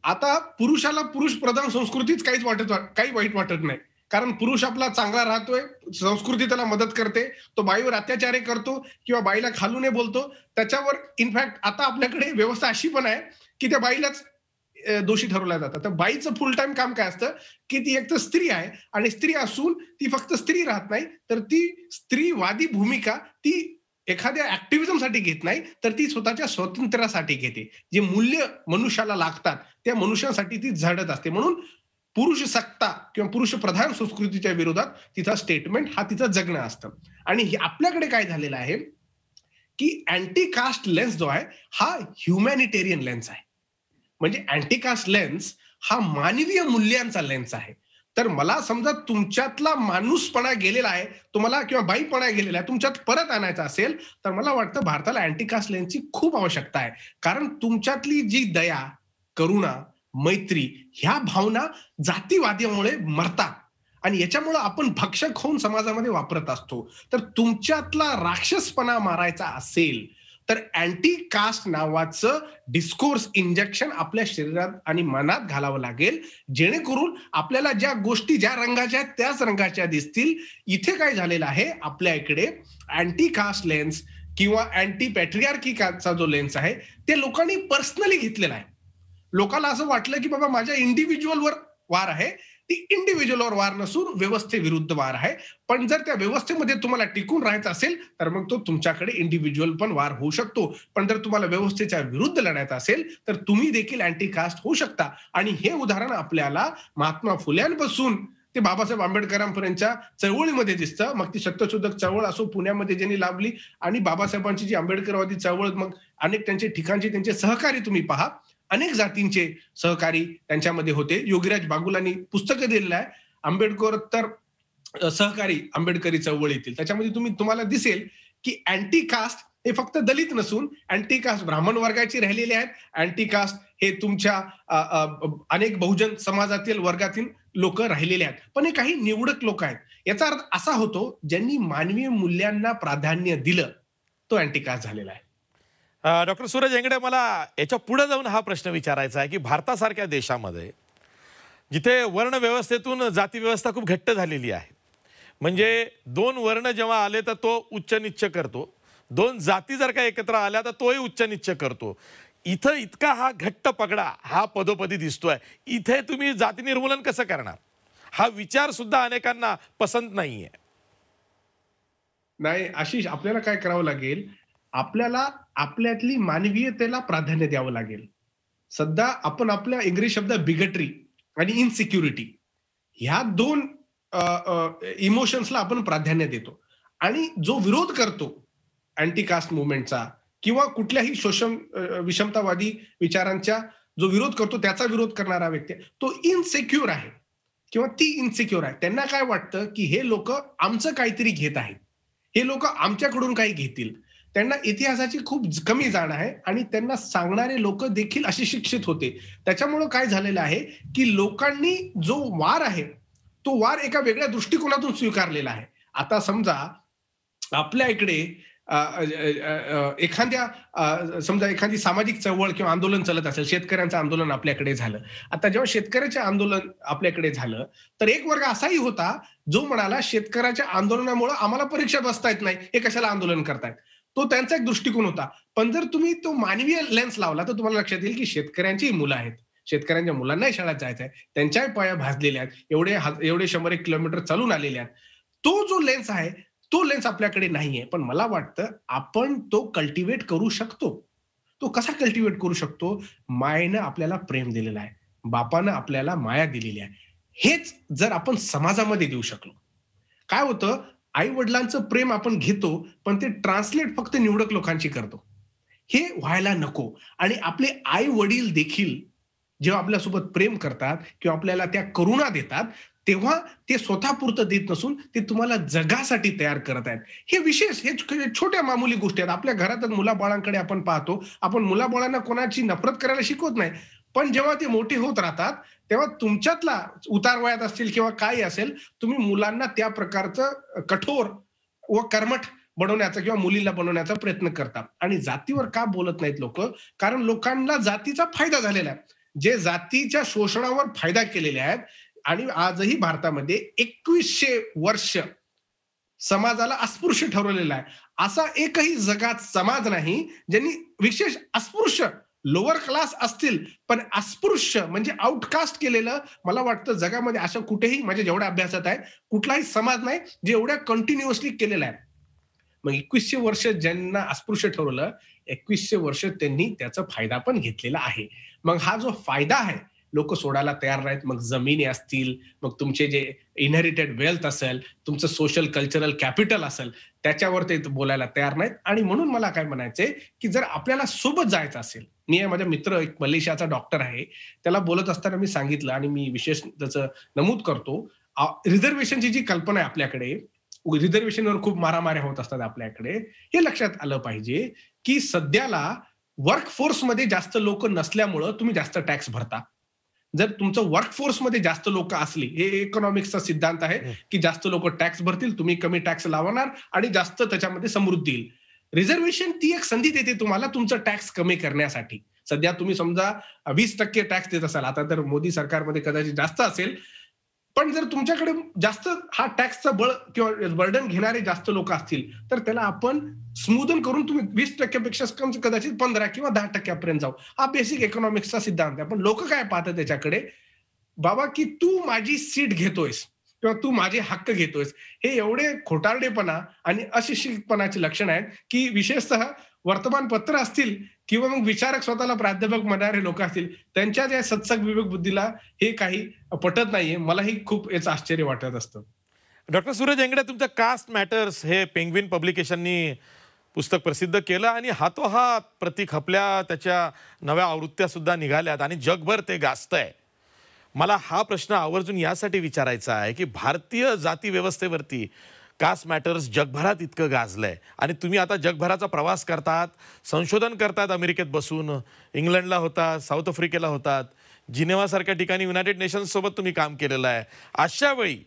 आता पुरुषाला पुरुष प्रधान संस्कृतीच काही वाईट वाटत नाही. कारण पुरुष आपला चांगला राहतोय, संस्कृती त्याला मदत करते, तो बाईवर अत्याचारही करतो किंवा बाईला खालूने बोलतो. त्याच्यावर इनफॅक्ट आता आपल्याकडे व्यवस्था अशी पण आहे की त्या बाईलाच दोषी ठरवल्या जातात. तर बाईचं फुल टाइम काम काय असतं की ती एक तर स्त्री आहे आणि स्त्री असून ती फक्त स्त्री राहत नाही, तर ती स्त्रीवादी भूमिका ती एखाद्या ऍक्टिव्हिझमसाठी घेत नाही, तर ती स्वतःच्या स्वातंत्र्यासाठी घेते. जे मूल्य मनुष्याला लागतात त्या मनुष्यासाठी ती झडत असते. म्हणून पुरुष सत्ता किंवा पुरुष प्रधान संस्कृतीच्या विरोधात तिचा स्टेटमेंट हा तिचं जगणं असतं. आणि आपल्याकडे काय झालेलं आहे की अँटी कास्ट लेन्स जो आहे हा ह्युमॅनिटेरियन लेन्स आहे. म्हणजे अँटी कास्ट लेन्स हा मानवीय मूल्यांचा लेन्स आहे. तर मला समजा तुमच्यातला माणूसपणा गेलेला आहे, तुम्हाला किंवा बाईपणा गेलेला आहे, तुमच्यात परत आणायचा असेल, तर मला वाटतं भारताला अँटी कास्ट लेन्सची खूप आवश्यकता आहे. कारण तुमच्यातली जी दया, करुणा, मैत्री ह्या भावना जातीवादामुळे मरतात आणि याच्यामुळे आपण भक्षक होऊन समाजामध्ये वापरत असतो. तर तुमच्यातला राक्षसपणा मारायचा असेल तर अँटी कास्ट नावाचं डिस्कोर्स इंजेक्शन आपल्या शरीरात आणि मनात घालावं लागेल, जेणेकरून आपल्याला ज्या गोष्टी ज्या रंगाच्या आहेत त्याच रंगाच्या दिसतील. इथे काय झालेलं आहे, आपल्या इकडे अँटी कास्ट लेन्स किंवा अँटी पॅट्रियार्कीचा जो लेन्स आहे ते लोकांनी पर्सनली घेतलेला आहे. लोकांना असं वाटलं की बाबा माझ्या इंडिव्हिज्युअलवर वार आहे. ती इंडिव्हिज्युअलवर वार नसून व्यवस्थेविरुद्ध वार आहे. पण जर त्या व्यवस्थेमध्ये तुम्हाला टिकून राहायचं असेल तर मग तो तुमच्याकडे इंडिव्हिज्युअल पण वार होऊ शकतो. पण जर तुम्हाला व्यवस्थेच्या विरुद्ध लढायचं असेल तर तुम्ही देखील अँटी कास्ट होऊ शकता. आणि हे उदाहरण आपल्याला महात्मा फुल्यांपासून ते बाबासाहेब आंबेडकरांपर्यंतच्या चळवळीमध्ये दिसतं. मग ती सत्यशोधक चळवळ असो पुण्यामध्ये ज्यांनी लाभली, आणि बाबासाहेबांची जी आंबेडकरवादी चळवळ, मग अनेक त्यांचे ठिकाणचे त्यांचे सहकारी तुम्ही पहा, अनेक जातींचे सहकारी त्यांच्यामध्ये होते. योगीराज बागुलांनी पुस्तकं दिलेलं आहे, आंबेडकर तर सहकारी आंबेडकरी चळवळीतील. त्याच्यामध्ये तुम्हाला दिसेल की अँटी कास्ट हे फक्त दलित नसून अँटी कास्ट ब्राह्मण वर्गाची राहिलेले आहेत. अँटी कास्ट हे तुमच्या अनेक बहुजन समाजातील वर्गातील लोक राहिलेले आहेत. पण हे काही निवडक लोक आहेत. याचा अर्थ असा होतो, ज्यांनी मानवीय मूल्यांना प्राधान्य दिलं, तो अँटी कास्ट झालेला आहे. डॉक्टर सूरज हेंगडे, मला याच्या पुढे जाऊन हा प्रश्न विचारायचा आहे की भारतासारख्या देशामध्ये जिथे वर्ण व्यवस्थेतून जाती व्यवस्था खूप घट्ट झालेली आहे, म्हणजे 2 वर्ण जेव्हा आले तर तो उच्च नीच्च करतो, 2 जाती जर का एकत्र आल्या तर तोही उच्च नीच्च करतो. इथं इतका हा घट्ट पगडा हा पदोपदी दिसतोय. इथे तुम्ही जाती निर्मूलन कसं करणार? हा विचार सुद्धा अनेकांना पसंत नाहीये. नाही आशिष, आपल्याला काय करावं लागेल, आपल्याला आपल्यातली मानवीयतेला प्राधान्य द्यावं लागेल. सध्या आपण आपल्या इंग्रजी शब्द बिगटरी आणि इनसिक्युरिटी ह्या 2 इमोशन्सला आपण प्राधान्य देतो. आणि जो विरोध करतो अँटी कास्ट मुवमेंटचा किंवा कुठल्याही शोषण विषमतावादी विचारांच्या जो विरोध करतो, त्याचा विरोध करणारा व्यक्ती तो इनसिक्युअर आहे किंवा ती इनसिक्युअर आहे. त्यांना काय वाटतं की हे लोक आमचं काहीतरी घेत आहेत, हे लोक आमच्याकडून काही घेतील. त्यांना इतिहासाची खूप कमी जाण आहे आणि त्यांना सांगणारे लोक देखील अशिक्षित होते. त्याच्यामुळं काय झालेलं आहे की लोकांनी जो वार आहे तो वार एका वेगळ्या दृष्टिकोनातून स्वीकारलेला आहे. आता समजा आपल्या इकडे समजा एखादी सामाजिक चळवळ किंवा आंदोलन चालत असेल, शेतकऱ्यांचं आंदोलन आपल्याकडे झालं. आता जेव्हा शेतकऱ्याचे आंदोलन आपल्याकडे झालं तर एक वर्ग असाही होता जो म्हणाला शेतकऱ्याच्या आंदोलनामुळे आम्हाला परीक्षा बसता येत नाही, हे कशाला आंदोलन करतायत. तो त्यांचा एक दृष्टिकोन होता. पण जर तुम्ही तो मानवीय लेन्स लावला तर तुम्हाला लक्षात येईल की शेतकऱ्यांची मुलं आहेत, शेतकऱ्यांच्या मुलांनाही शाळेत जायचं आहे, त्यांच्याही पाया भाजलेल्या आहेत, एवढे 100 किलोमीटर चालून आलेले आहेत. तो जो लेन्स आहे तो लेन्स आपल्याकडे नाहीये. पण मला वाटतं आपण तो कल्टिवेट करू शकतो. तो कसा कल्टिवेट करू शकतो? मायेनं आपल्याला प्रेम दिलेलं आहे, बापानं आपल्याला माया दिलेली आहे. हेच जर आपण समाजामध्ये देऊ शकलो, काय होतं, आई वडिलांचं प्रेम आपण घेतो पण ते ट्रान्सलेट फक्त निवडक लोकांची करतो. हे व्हायला नको. आणि आपले आई वडील देखील जेव्हा आपल्यासोबत प्रेम करतात किंवा आपल्याला त्या करुणा देतात, तेव्हा ते स्वतःपुरतं देत नसून ते तुम्हाला जगासाठी तयार करत आहेत. हे विशेष, हे छोट्या मामूली गोष्टी आहेत. आपल्या घरातच मुलाबाळांकडे आपण पाहतो, आपण मुलाबाळांना कोणाची नफरत करायला शिकवत नाही. पण जेव्हा ते मोठे होत राहतात तेव्हा तुमच्यातला उतार वयात असतील किंवा काही असेल, तुम्ही मुलांना त्या प्रकारचं कठोर व कर्मठ बनवण्याचा किंवा मुलीला बनवण्याचा प्रयत्न करतात. आणि जातीवर का बोलत नाहीत लोक? कारण लोकांना जातीचा फायदा झालेला आहे. जे जातीच्या शोषणावर फायदा केलेले आहेत आणि आजही भारतामध्ये 2100 वर्ष समाजाला अस्पृश्य ठरवलेला आहे. असा एकही जगात समाज नाही ज्यांनी विशेष अस्पृश्य लोअर क्लास असतील पण अस्पृश्य म्हणजे आउटकास्ट केलेलं, मला वाटतं जगामध्ये असं कुठेही माझ्या जेवढ्या अभ्यासात आहे कुठलाही समाज नाही जे एवढ्या कंटिन्युअसली केलेला आहे. मग 2100 वर्ष ज्यांना अस्पृश्य ठरवलं, 2100 वर्ष त्यांनी त्याचा फायदा पण घेतलेला आहे. मग हा जो फायदा आहे लोक सोडायला तयार नाहीत. मग जमिनी असतील, मग तुमचे जे इनहेरिटेड वेल्थ असेल, तुमचं सोशल कल्चरल कॅपिटल असेल, त्याच्यावर ते बोलायला तयार नाहीत. आणि म्हणून मला काय म्हणायचंय की जर आपल्याला सोबत जायचं असेल, मी माझा मित्र एक मलेशियाचा डॉक्टर आहे, त्याला बोलत असताना मी सांगितलं आणि मी विशेष त्याचं नमूद करतो, रिझर्वेशनची जी कल्पना आहे आपल्याकडे, रिझर्वेशनवर खूप मारामाऱ्या होत असतात आपल्याकडे, हे लक्षात आलं पाहिजे की सध्याला वर्कफोर्समध्ये जास्त लोक नसल्यामुळं तुम्ही जास्त टॅक्स भरता. जर तुमचं वर्कफोर्समध्ये जास्त लोक असली, हे इकॉनॉमिक्सचा सिद्धांत आहे की जास्त लोक टॅक्स भरतील, तुम्ही कमी टॅक्स लावणार आणि जास्त त्याच्यामध्ये समृद्धी येईल. रिझर्वेशन ती एक संधी देते तुम्हाला तुमचं टॅक्स कमी करण्यासाठी. सध्या तुम्ही समजा 20% टॅक्स देत असाल, आता तर मोदी सरकारमध्ये कदाचित जास्त असेल, पण जर तुमच्याकडे जास्त हा टॅक्सचा बळ किंवा बर्डन घेणारे जास्त लोक असतील तर त्याला आपण स्मूदन करून तुम्ही 20% पेक्षा कम कदाचित 15 किंवा 10% जाऊ. हा बेसिक इकॉनॉमिक्सचा सिद्धांत आहे. पण लोक काय पाहतात त्याच्याकडे, बाबा की तू माझी सीट घेतोयस किंवा तू माझे हक्क घेतोयस, हे एवढे खोटारडेपणा आणि अशिक्षितपणाची लक्षण आहेत की विशेषतः वर्तमानपत्र असतील किंवा मग विचारक स्वतःला प्राध्यापक म्हणणारे लोक असतील, त्यांच्या ज्या सत्सग विवेक बुद्धीला हे काही पटत नाहीये. मलाही खूप याचं आश्चर्य वाटत असतं. डॉक्टर सूरज हेंगडे, तुमचं कास्ट मॅटर्स हे पेंग्विन पब्लिकेशननी पुस्तक प्रसिद्ध केलं आणि हातोहात प्रती खपल्या, त्याच्या नव्या आवृत्त्या सुद्धा निघाल्यात आणि जगभर ते गाजतंय. मला हा प्रश्न आवर्जून यासाठी विचारायचा आहे की भारतीय जाती व्यवस्थेवरती कास्ट मॅटर्स जगभरात इतकं गाजलंय आणि तुम्ही आता जगभराचा प्रवास करतात, संशोधन करतात, अमेरिकेत बसून इंग्लंडला होतात, साऊथ आफ्रिकेला होतात, जिनेवासारख्या ठिकाणी युनायटेड नेशन्स सोबत तुम्ही काम केलेलं आहे. अशा वेळी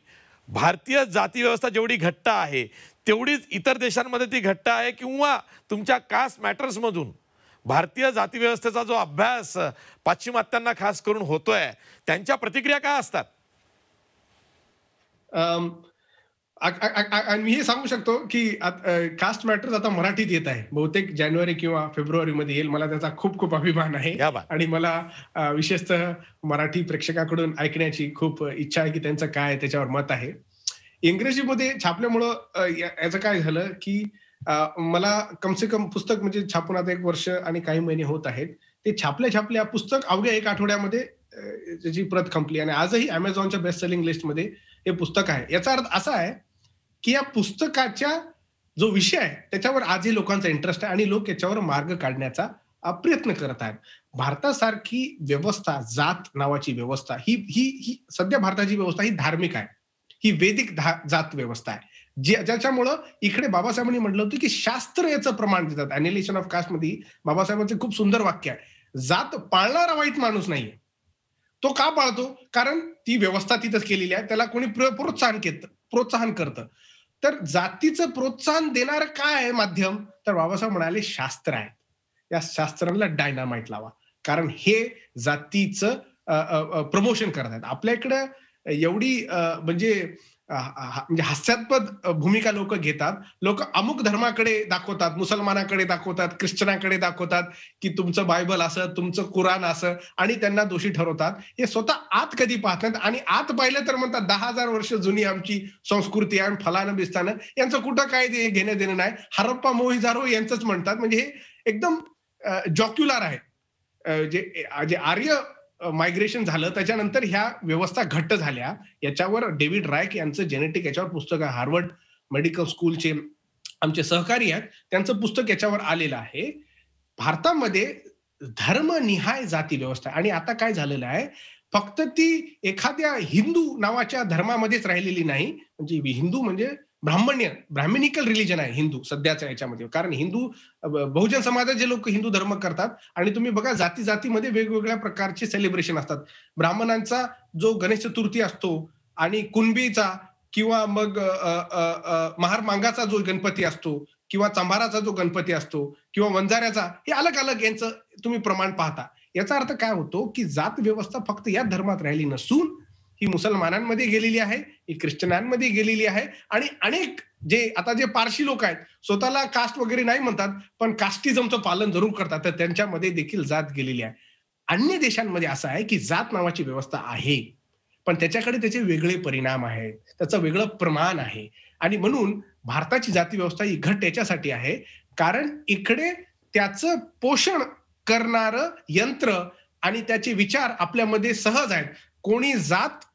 भारतीय जाती व्यवस्था जेवढी घट्ट आहे तेवढीच इतर देशांमध्ये ती घट्ट आहे, किंवा तुमच्या कास्ट मॅटर्समधून भारतीय जाती व्यवस्थेचा जो अभ्यास पाश्चिमात्यांना खास करून होतोय, त्यांच्या प्रतिक्रिया काय असतात? आणि मी हे सांगू शकतो की कास्ट मॅटर्स आता मराठीत येत आहे. बहुतेक जानेवारी किंवा फेब्रुवारीमध्ये येईल. मला त्याचा खूप खूप अभिमान आहे. क्या बात. आणि मला विशेषतः मराठी प्रेक्षकाकडून ऐकण्याची खूप इच्छा आहे की त्यांचं काय त्याच्यावर मत आहे. इंग्रजीमध्ये छापल्यामुळं याचं काय झालं की मला कमसे कम पुस्तक म्हणजे छापून आता 1 वर्ष आणि काही महिने होत आहेत. ते छापल्या पुस्तक अवघ्या 1 आठवड्यामध्ये त्याची प्रत खंपली आणि आजही Amazonच्या बेस्ट सेलिंग लिस्टमध्ये हे पुस्तक आहे. याचा अर्थ असा आहे की या पुस्तकाच्या जो विषय आहे त्याच्यावर आजही लोकांचा इंटरेस्ट आहे आणि लोक याच्यावर मार्ग काढण्याचा प्रयत्न करत आहेत. भारतासारखी व्यवस्था, जात नावाची व्यवस्था ही ही ही सध्या भारताची व्यवस्था ही धार्मिक आहे. ही वैदिक जात व्यवस्था आहे. ज्याच्यामुळं इकडे बाबासाहेबांनी म्हटलं होतं की शास्त्र याचं प्रमाण देतात. अॅनिलेशन ऑफ कास्ट मध्ये बाबासाहेबांचं खूप सुंदर वाक्य आहे. जात पाळणारा वाईट माणूस नाहीये. तो का पाळतो? कारण ती व्यवस्था तिथंच केलेली आहे. त्याला कोणी प्रोत्साहन करतं. तर जातीचं प्रोत्साहन देणारं काय आहे माध्यम? तर बाबासाहेब म्हणाले शास्त्र आहे. या शास्त्रांना डायनामाइट लावा. कारण हे जातीचं प्रमोशन करत आहेत. आपल्या इकडं एवढी म्हणजे हास्यास्पद भूमिका लोक घेतात. लोक अमुक धर्माकडे दाखवतात, मुसलमानाकडे दाखवतात, ख्रिश्चनाकडे दाखवतात की तुमचं बायबल असं, तुमचं कुराण असं आणि त्यांना दोषी ठरवतात. हे स्वतः आत कधी पाहत नाहीत आणि आत पाहिलं तर म्हणतात 10,000 वर्ष जुनी आमची संस्कृती आहे, फलानं बिस्तानं. यांचं कुठं काय घेणं देणं नाही. हरप्पा मोहिजारो यांचंच म्हणतात. म्हणजे हे एकदम जॉक्युलर आहे. जे आर्य मायग्रेशन झालं त्याच्यानंतर ह्या व्यवस्था घट्ट झाल्या. याच्यावर डेव्हिड रायक यांचं जेनेटिक याच्यावर पुस्तक आहे. हार्वर्ड मेडिकल स्कूलचे आमचे सहकारी आहेत. त्यांचं पुस्तक याच्यावर आलेलं आहे. भारतामध्ये धर्मनिहाय जाती व्यवस्था आणि आता काय झालेलं आहे, फक्त ती एखाद्या हिंदू नावाच्या धर्मामध्येच राहिलेली नाही. म्हणजे हिंदू म्हणजे ब्राह्मणिकल रिलिजन आहे हिंदू सध्याच्या याच्यामध्ये. कारण हिंदू बहुजन समाजात जे लोक हिंदू धर्म करतात आणि तुम्ही बघा जातीमध्ये वेगवेगळ्या प्रकारचे सेलिब्रेशन असतात. ब्राह्मणांचा जो गणेश चतुर्थी असतो आणि कुणबीचा किंवा मग महार मांगाचा जो गणपती असतो किंवा चांभाराचा जो गणपती असतो किंवा वंजाऱ्याचा, हे अलग अलग यांचं तुम्ही प्रमाण पाहता. याचा अर्थ काय होतो की जात व्यवस्था फक्त या धर्मात राहिली नसून ही मुसलमानांमध्ये गेलेली आहे, ही ख्रिश्चनांमध्ये गेलेली आहे आणि अनेक जे पारशी लोक आहेत स्वतःला कास्ट वगैरे नाही म्हणतात, पण कास्टिझमचं पालन जरूर करतात. तर त्यांच्यामध्ये देखील जात गेलेली आहे. अन्य देशांमध्ये असं आहे की जात नावाची व्यवस्था आहे, पण त्याच्याकडे त्याचे वेगळे परिणाम आहेत, त्याचं वेगळं प्रमाण आहे. आणि म्हणून भारताची जाती व्यवस्था ही घट याच्यासाठी आहे कारण इकडे त्याचं पोषण करणारं यंत्र आणि त्याचे विचार आपल्यामध्ये सहज आहेत. कोणी जात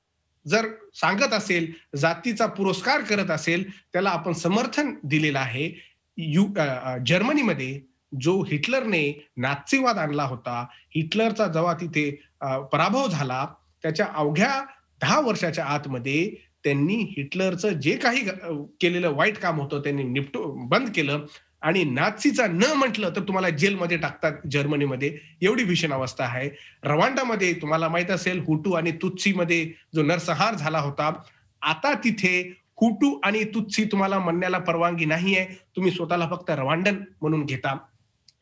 जर सांगत असेल, जातीचा पुरस्कार करत असेल, त्याला आपण समर्थन दिलेलं आहे. जर्मनीमध्ये जो हिटलरने नाझीवाद आणला होता, हिटलरचा जेव्हा तिथे पराभव झाला, त्याच्या अवघ्या 10 वर्षाच्या आतमध्ये त्यांनी हिटलरचं जे काही केलेलं वाईट काम होतं त्यांनी बंद केलं आणि नाझीचा न म्हटलं तर तुम्हाला जेलमध्ये टाकतात जर्मनीमध्ये. एवढी भीषण अवस्था आहे. रवांडामध्ये तुम्हाला माहित असेल हुटू आणि तुत्सीमध्ये जो नरसंहार झाला होता. आता तिथे हुटू आणि तुत्सी तुम्हाला म्हणण्याला परवानगी नाहीये. तुम्ही स्वतःला फक्त रवांडन म्हणून घेता.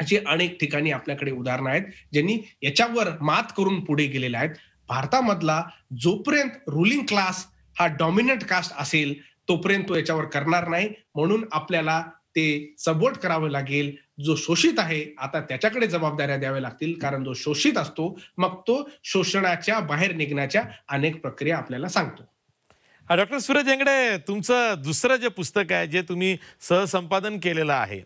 अशी अनेक ठिकाणी आपल्याकडे उदाहरणं आहेत ज्यांनी याच्यावर मात करून पुढे गेलेले आहेत. भारतामधला जोपर्यंत रुलिंग क्लास हा डॉमिनंट कास्ट असेल तोपर्यंत तो याच्यावर करणार नाही. म्हणून आपल्याला ते सपोर्ट करावं लागेल. जो शोषित आहे आता त्याच्याकडे जबाबदाऱ्या द्याव्या लागतील. कारण जो शोषित असतो मग तो शोषणाच्या बाहेर निघण्याच्या अनेक प्रक्रिया आपल्याला सांगतो. डॉक्टर सूरज हेगडे, तुमचं दुसरं जे पुस्तक आहे जे तुम्ही सहसंपादन केलेलं आहे,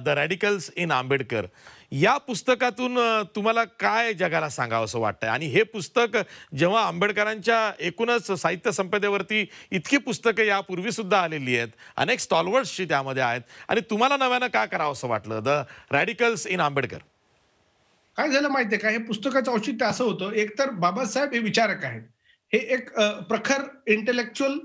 द रॅडिकल्स इन आंबेडकर, या पुस्तकातून तुम्हाला काय जगाला सांगावं असं वाटतंय? आणि हे पुस्तक जेव्हा आंबेडकरांच्या एकूणच साहित्य संपदेवरती इतकी पुस्तकं यापूर्वी सुद्धा आलेली आहेत, अनेक स्टॉलवर्ड्सची त्यामध्ये आहेत, आणि तुम्हाला नव्यानं का करावं असं वाटलं द रॅडिकल्स इन आंबेडकर? काय झालं माहितीये का, हे पुस्तकाचं औचित्य असं होतं, एकतर बाबासाहेब हे विचारक आहेत. हे एक प्रखर इंटेलेक्च्युअल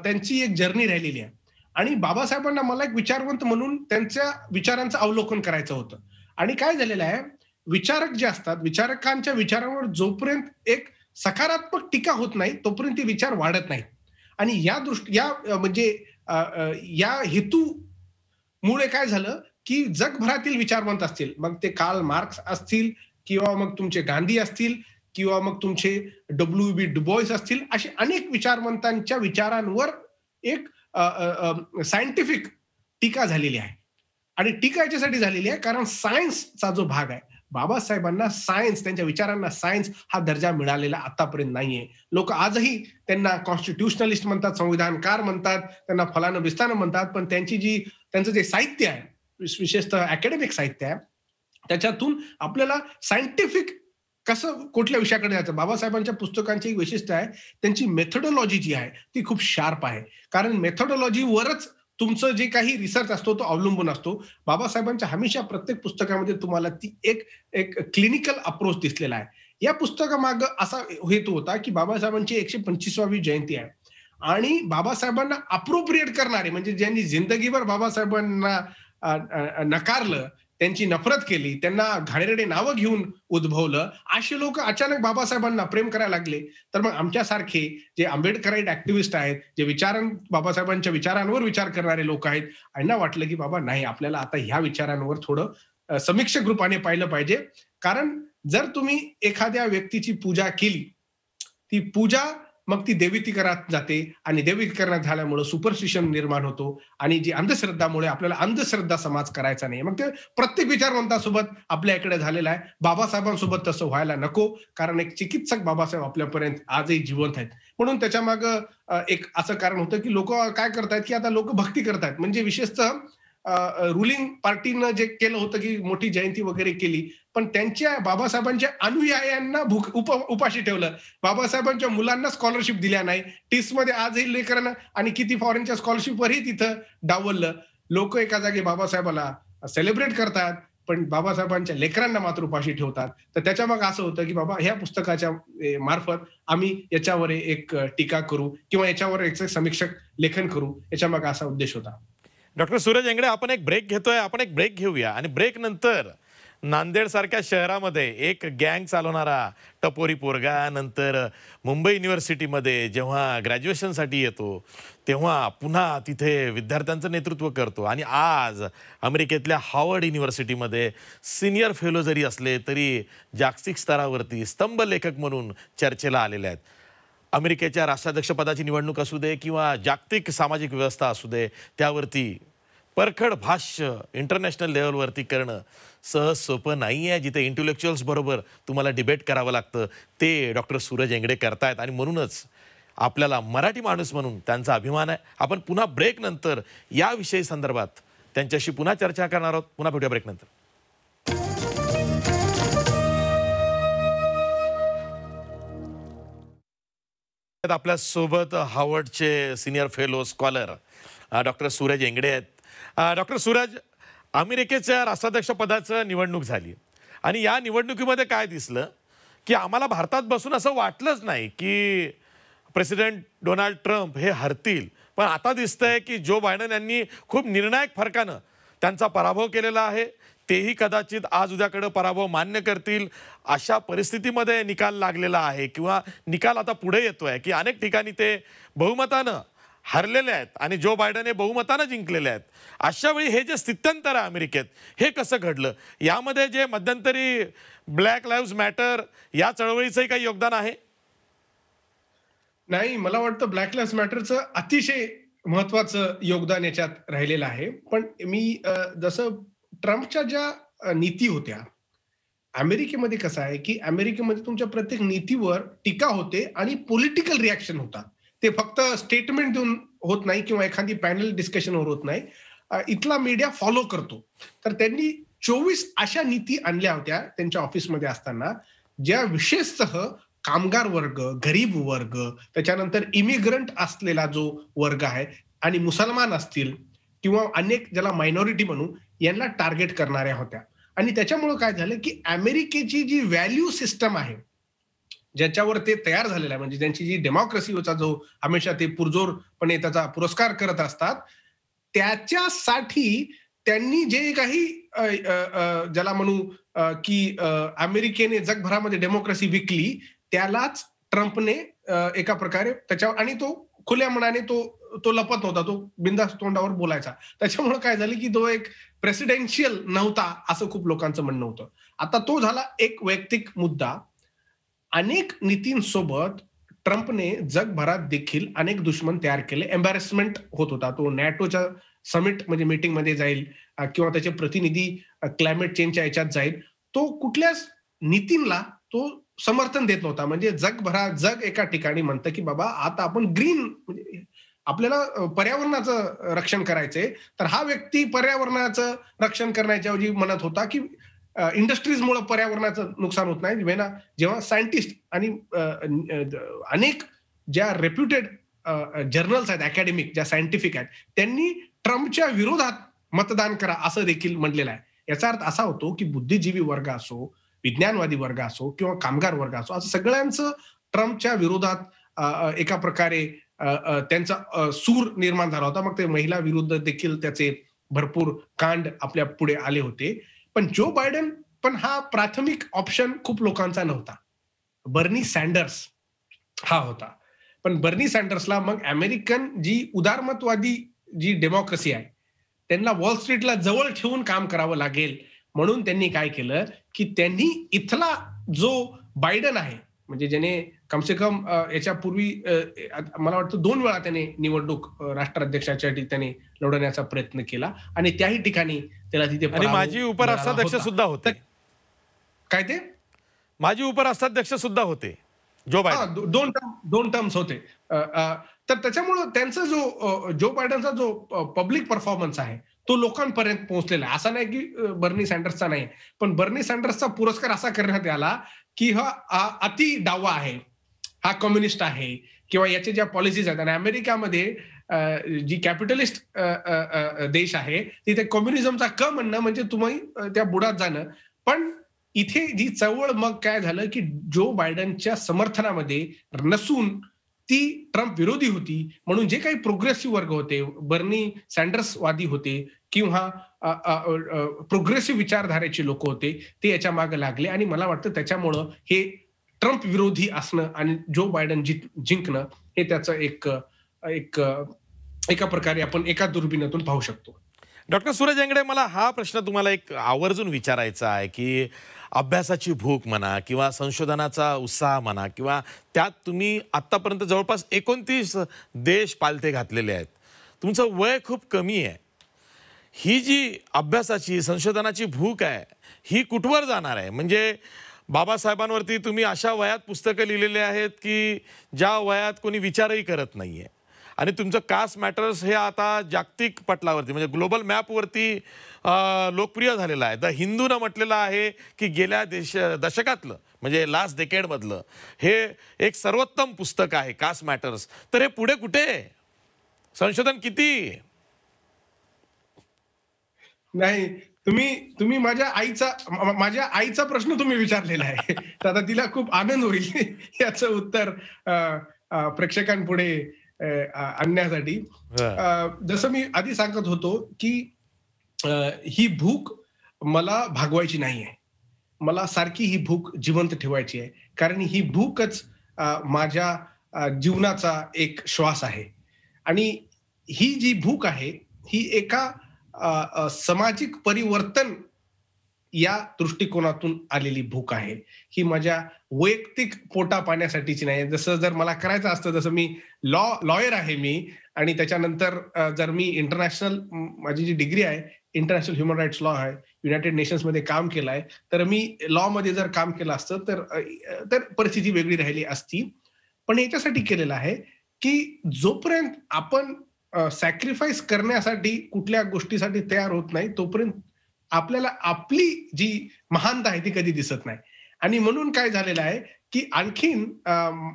त्यांची एक जर्नी राहिलेली आहे. आणि बाबासाहेबांना मला एक विचारवंत म्हणून त्यांच्या विचारांचं अवलोकन करायचं होतं. आणि काय झालेलं आहे, विचारक जे असतात, विचारकांच्या विचारांवर जोपर्यंत एक सकारात्मक टीका होत नाही, तोपर्यंत ते विचार वाढत नाहीत. आणि म्हणजे या हेतूमुळे काय झालं, की जगभरातील विचारवंत असतील, मग ते कार्ल मार्क्स असतील किंवा मग तुमचे गांधी असतील किंवा मग तुमचे डब्ल्यू.बी. डुबॉईस असतील, असे अनेक विचारवंतांच्या विचारांवर एक सायंटिफिक टीका झालेली आहे. आणि टीका याच्यासाठी झालेली आहे कारण सायन्सचा जो भाग आहे, बाबासाहेबांना सायन्स, त्यांच्या विचारांना सायन्स हा दर्जा मिळालेला आतापर्यंत नाहीये. लोक आजही त्यांना कॉन्स्टिट्यूशनलिस्ट म्हणतात, संविधानकार म्हणतात, त्यांना फलानं बिस्तानं म्हणतात, पण त्यांचं जे साहित्य आहे, विशेषतः अकॅडमिक साहित्य आहे, त्याच्यातून आपल्याला सायंटिफिक कसं कुठल्या विषयाकडे जायचं. बाबासाहेबांच्या पुस्तकांची एक वैशिष्ट्य आहे, त्यांची मेथोडॉलॉजी जी आहे ती खूप शार्प आहे. कारण मेथोडॉलॉजीवरच तुमचं जे काही रिसर्च असतो तो अवलंबून असतो. बाबासाहेबांच्या हमेशा प्रत्येक पुस्तकामध्ये तुम्हाला ती एक एक क्लिनिकल अप्रोच दिसलेला आहे. या पुस्तकामागं असा हेतू होता, की बाबासाहेबांची 125वी जयंती आहे आणि बाबासाहेबांना अप्रोप्रिएट करणारे, म्हणजे ज्यांनी जिंदगीभर बाबासाहेबांना नकारलं, त्यांची नफरत केली, त्यांना घाणेरडे नावं घेऊन उद्भवलं, असे लोक अचानक बाबासाहेबांना प्रेम करायला लागले. तर मग आमच्यासारखे जे आंबेडकराईट ऍक्टिव्हिस्ट आहेत, जे बाबासाहेबांच्या विचारांवर विचार करणारे लोक आहेत, यांना वाटलं की बाबा नाही, आपल्याला आता ह्या विचारांवर थोडं समीक्षक रूपाने पाहिलं पाहिजे. कारण जर तुम्ही एखाद्या व्यक्तीची पूजा केली, ती पूजा मग ती देवीतीकरणात जाते आणि देवीतीकरणात झाल्यामुळे सुपरस्टिशन निर्माण होतो आणि जी अंधश्रद्धामुळे आपल्याला अंधश्रद्धा समाज करायचा नाही. मग ते प्रत्येक विचारवंतासोबत आपल्या इकडे झालेला आहे. बाबासाहेबांसोबत तसं व्हायला नको, कारण एक चिकित्सक बाबासाहेब आपल्यापर्यंत आजही जिवंत आहेत. म्हणून त्याच्या मागं एक असं कारण होतं की लोक काय करतायत, की आता लोक भक्ती करतायत. म्हणजे विशेषतः रुलिंग पार्टीनं जे केलं होतं की मोठी जयंती वगैरे केली, पण त्यांच्या बाबासाहेबांच्या अनुयायांना उपाशी ठेवलं. बाबासाहेबांच्या मुलांना स्कॉलरशिप दिल्या नाही. टीसमध्ये आजही लेकरांना आणि किती फॉरेनच्या स्कॉलरशिपवरही तिथं डावललं. लोक एका जागी बाबासाहेबाला सेलिब्रेट करतात, पण बाबासाहेबांच्या लेकरांना मात्र उपाशी ठेवतात. तर त्याच्या मग असं होतं की बाबा ह्या पुस्तकाच्या मार्फत आम्ही याच्यावर एक टीका करू किंवा याच्यावर एक समीक्षक लेखन करू, याच्या मग असा उद्देश होता. डॉक्टर सूरज एंगडे, आपण एक ब्रेक घेतोय. आपण एक ब्रेक घेऊया आणि ब्रेक नंतर नांदेड सारख्या शहरामध्ये एक गँग चालवणारा टपोरी पोरगा नंतर मुंबई युनिव्हर्सिटीमध्ये जेव्हा ग्रॅज्युएशनसाठी येतो तेव्हा पुन्हा तिथे विद्यार्थ्यांचं नेतृत्व करतो आणि आज अमेरिकेतल्या हार्वर्ड युनिव्हर्सिटीमध्ये सिनियर फेलो जरी असले तरी जागतिक स्तरावरती स्तंभ लेखक म्हणून चर्चेला आलेले आहेत. अमेरिकेच्या राष्ट्राध्यक्षपदाची निवडणूक असू दे किंवा जागतिक सामाजिक व्यवस्था असू दे, त्यावरती परखड भाष्य इंटरनॅशनल लेवलवरती करणं सहज सोपं नाही आहे. जिथे इंटेलेक्च्युअल्स बरोबर तुम्हाला डिबेट करावं लागतं ते डॉक्टर सूरज एंगडे करतायत आणि म्हणूनच आपल्याला मराठी माणूस म्हणून त्यांचा अभिमान आहे. आपण पुन्हा ब्रेक नंतर याविषयी संदर्भात त्यांच्याशी पुन्हा चर्चा करणार आहोत. पुन्हा भेटूया ब्रेक नंतर. आपल्या सोबत हार्वर्डचे senior fellow scholar doctor Suraj Yengde आहेत. डॉक्टर सूरज, अमेरिकेच्या राष्ट्राध्यक्ष पदाचं निवडणूक झाली आणि या निवडणुकीमध्ये काय दिसलं की आम्हाला भारतात बसून असं वाटलंच नाही की प्रेसिडेंट डोनाल्ड ट्रम्प हे हरतील, पण आता दिसतंय की जो बायडन यांनी खूप निर्णायक फरकानं त्यांचा पराभव केलेला आहे. तेही कदाचित आज उद्याकडे पराभव मान्य करतील अशा परिस्थितीमध्ये निकाल लागलेला आहे किंवा निकाल आता पुढे येतोय की अनेक ठिकाणी ते बहुमतानं हरलेले आहेत आणि जो बायडन हे बहुमतानं जिंकलेले आहेत. अशा वेळी हे जे स्थित्यंतर आहे अमेरिकेत, हे कसं घडलं? यामध्ये जे मध्यंतरी ब्लॅक लाईव्हज मॅटर या चळवळीचंही काही योगदान आहे? नाही, मला वाटतं ब्लॅक लाईव्हज मॅटरचं अतिशय महत्वाचं योगदान याच्यात राहिलेलं आहे. पण मी जसं ट्रम्पच्या ज्या नीती होत्या, अमेरिकेमध्ये कसं आहे की अमेरिकेमध्ये तुमच्या प्रत्येक नीतीवर टीका होते आणि पॉलिटिकल रिॲक्शन होतात. ते फक्त स्टेटमेंट देऊन होत नाही किंवा एखादी पॅनल डिस्कशनवर होत नाही. इथला मीडिया फॉलो करतो. तर त्यांनी 24 अशा नीती आणल्या होत्या त्यांच्या ऑफिसमध्ये असताना, ज्या विशेषतः कामगार वर्ग, गरीब वर्ग, त्याच्यानंतर इमिग्रंट असलेला जो वर्ग आहे आणि मुसलमान असतील किंवा अनेक ज्याला मायनॉरिटी म्हणू, यांना टार्गेट करणाऱ्या होत्या. आणि त्याच्यामुळे काय झालं की अमेरिकेची जी व्हॅल्यू सिस्टम आहे, ज्याच्यावर ते तयार झालेलं आहे, म्हणजे त्यांची जी डेमोक्रेसीचा जो हमेशा ते पुरजोरपणे त्याचा पुरस्कार करत असतात, त्याच्यासाठी त्यांनी जे काही ज्याला म्हणू की अमेरिकेने जगभरामध्ये डेमोक्रेसी विकली, त्यालाच ट्रम्पने एका प्रकारे त्याच्यावर, आणि तो खुल्या मनाने तो तो लपत नव्हता, तो बिनधास्त तोंडावर बोलायचा. त्याच्यामुळे काय झालं की तो एक प्रेसिडेन्शियल नव्हता, असं खूप लोकांचं म्हणणं होतं. आता तो झाला एक वैयक्तिक मुद्दा. अनेक नीतींसोबत ट्रम्पने जगभरात देखील अनेक दुश्मन तयार केले. एम्बॅरेसमेंट होत होता. तो नॅटोच्या समिट म्हणजे मीटिंगमध्ये जाईल किंवा त्याचे प्रतिनिधी क्लायमेट चेंजच्या ह्याच्यात जाईल. तो कुठल्याच नीतींना तो समर्थन देत नव्हता. म्हणजे जग एका ठिकाणी म्हणतं, की बाबा आता आपण ग्रीन, म्हणजे आपल्याला पर्यावरणाचं रक्षण करायचंय. तर हा व्यक्ती पर्यावरणाचं रक्षण करण्याच्या ऐवजी म्हणत होता, की इंडस्ट्रीजमुळे पर्यावरणाचं नुकसान होत नाही. जेव्हा सायंटिस्ट आणि अनेक ज्या रेप्युटेड जर्नल्स आहेत अकॅडमिक, ज्या सायंटिफिक आहेत, त्यांनी ट्रम्पच्या विरोधात मतदान करा असं देखील म्हटलेलं आहे. याचा अर्थ असा होतो, की बुद्धिजीवी वर्ग असो, विज्ञानवादी वर्ग असो किंवा कामगार वर्ग असो, असं सगळ्यांचं ट्रम्पच्या विरोधात एका प्रकारे त्यांचा सूर निर्माण झाला होता. मग ते महिला विरुद्ध देखील त्याचे भरपूर कांड आपल्या पुढे आले होते. पण जो बायडन पण हा प्राथमिक ऑप्शन खूप लोकांचा नव्हता. बर्नी सँडर्स हा होता. पण बर्नी सँडर्सला मग अमेरिकन जी उदारमतवादी जी डेमोक्रेसी आहे, त्यांना वॉल स्ट्रीटला जवळ ठेवून काम करावं लागेल. म्हणून त्यांनी काय केलं, की त्यांनी इथला जो बायडन आहे, म्हणजे ज्याने कमसे कम याच्यापूर्वी मला वाटतं 2 वेळा त्याने निवडणूक राष्ट्राध्यक्षासाठी त्याने लढवण्याचा प्रयत्न केला आणि त्याही ठिकाणी त्याला तिथे आणि पराभव माजी मिळाला उपराष्ट्राध्यक्ष होता. सुद्धा तर होते. काय ते? माजी उपराष्ट्राध्यक्ष सुद्धा होते जो हां, बायडन. 2 टर्म्स होते. अ, अ, तर त्याच्यामुळं त्यांचा जो जो बायडनचा जो पब्लिक परफॉर्मन्स आहे, तो लोकांपर्यंत पोहोचलेला आहे. असा नाही की बर्नी सँडर्सचा नाही. पण बर्नी सँडर्सचा पुरस्कार असा करण्यात आला, की हा अति डावा आहे, हा कम्युनिस्ट आहे किंवा याच्या ज्या पॉलिसीज आहेत, आणि अमेरिकामध्ये अ, जी कॅपिटलिस्ट देश आहे, तिथे कम्युनिझमचा म्हणणं म्हणजे तुम्ही त्या बुडात जाणं. पण इथे जी चळवळ मग काय झालं, की जो बायडनच्या समर्थनामध्ये नसून ती ट्रम्प विरोधी होती. म्हणून जे काही प्रोग्रेसिव्ह वर्ग होते, बर्नी सँडर्सवादी होते किंवा प्रोग्रेसिव्ह विचारधारेचे लोक होते, ते याच्या मागे लागले आणि मला वाटतं त्याच्यामुळं हे ट्रम्प विरोधी असणं आणि जो बायडन जिंकणं हे त्याचं एक एका प्रकारे आपण एका दुर्बिणीतून पाहू शकतो. डॉक्टर सूरज एंगडे, मला हा प्रश्न तुम्हाला एक आवर्जून विचारायचा आहे की अभ्यासाची भूक म्हणा किंवा संशोधनाचा उत्साह म्हणा किंवा त्यात तुम्ही आत्तापर्यंत जवळपास 29 देश पालथे घातलेले आहेत. तुमचं वय खूप कमी आहे. ही जी अभ्यासाची संशोधनाची भूक आहे, ही कुठवर जाणार आहे? म्हणजे बाबासाहेबांवरती तुम्ही अशा वयात पुस्तकं लिहिलेली आहेत की ज्या वयात कोणी विचारही करत नाहीये. आणि तुमचं कास्ट मॅटर्स हे आता जागतिक पटलावरती म्हणजे ग्लोबल मॅपवरती लोकप्रिय झालेलं आहे. द हिंदूनं म्हटलेलं आहे की गेल्या दशकातलं म्हणजे लास्ट डेकेडमधलं हे एक सर्वोत्तम पुस्तक आहे कास्ट मॅटर्स. तर हे पुढे कुठे? संशोधन किती? नाही, तुम्ही माझ्या आईचा प्रश्न तुम्ही विचारलेला आहे. तर आता तिला खूप आनंद होईल याचं उत्तर प्रेक्षकांपुढे आणण्यासाठी. हं. जसं मी आधी सांगत होतो, की ही भूक मला भागवायची नाहीये. मला सारखी ही भूक जिवंत ठेवायची आहे. कारण ही भूकच माझ्या जीवनाचा एक श्वास आहे. आणि ही जी भूक आहे, ही एका सामाजिक परिवर्तन या दृष्टिकोनातून आलेली भूक आहे. ही माझ्या वैयक्तिक पोटा पाण्यासाठीची नाही. जसं जर मला करायचं असतं, जसं मी लॉयर आहे मी, आणि त्याच्यानंतर जर मी इंटरनॅशनल माझी जी डिग्री आहे, इंटरनॅशनल ह्युमन राईट्स लॉ आहे, युनायटेड नेशन्समध्ये काम केलं आहे. तर मी लॉमध्ये जर काम केलं असतं तर परिस्थिती वेगळी राहिली असती. पण याच्यासाठी केलेलं आहे, की जोपर्यंत आपण सॅक्रिफाईस करण्यासाठी कुठल्या गोष्टीसाठी तयार होत नाही, तोपर्यंत आपल्याला आपली जी महानता आहे ती कधी दिसत नाही. आणि म्हणून काय झालेलं आहे, की आणखीन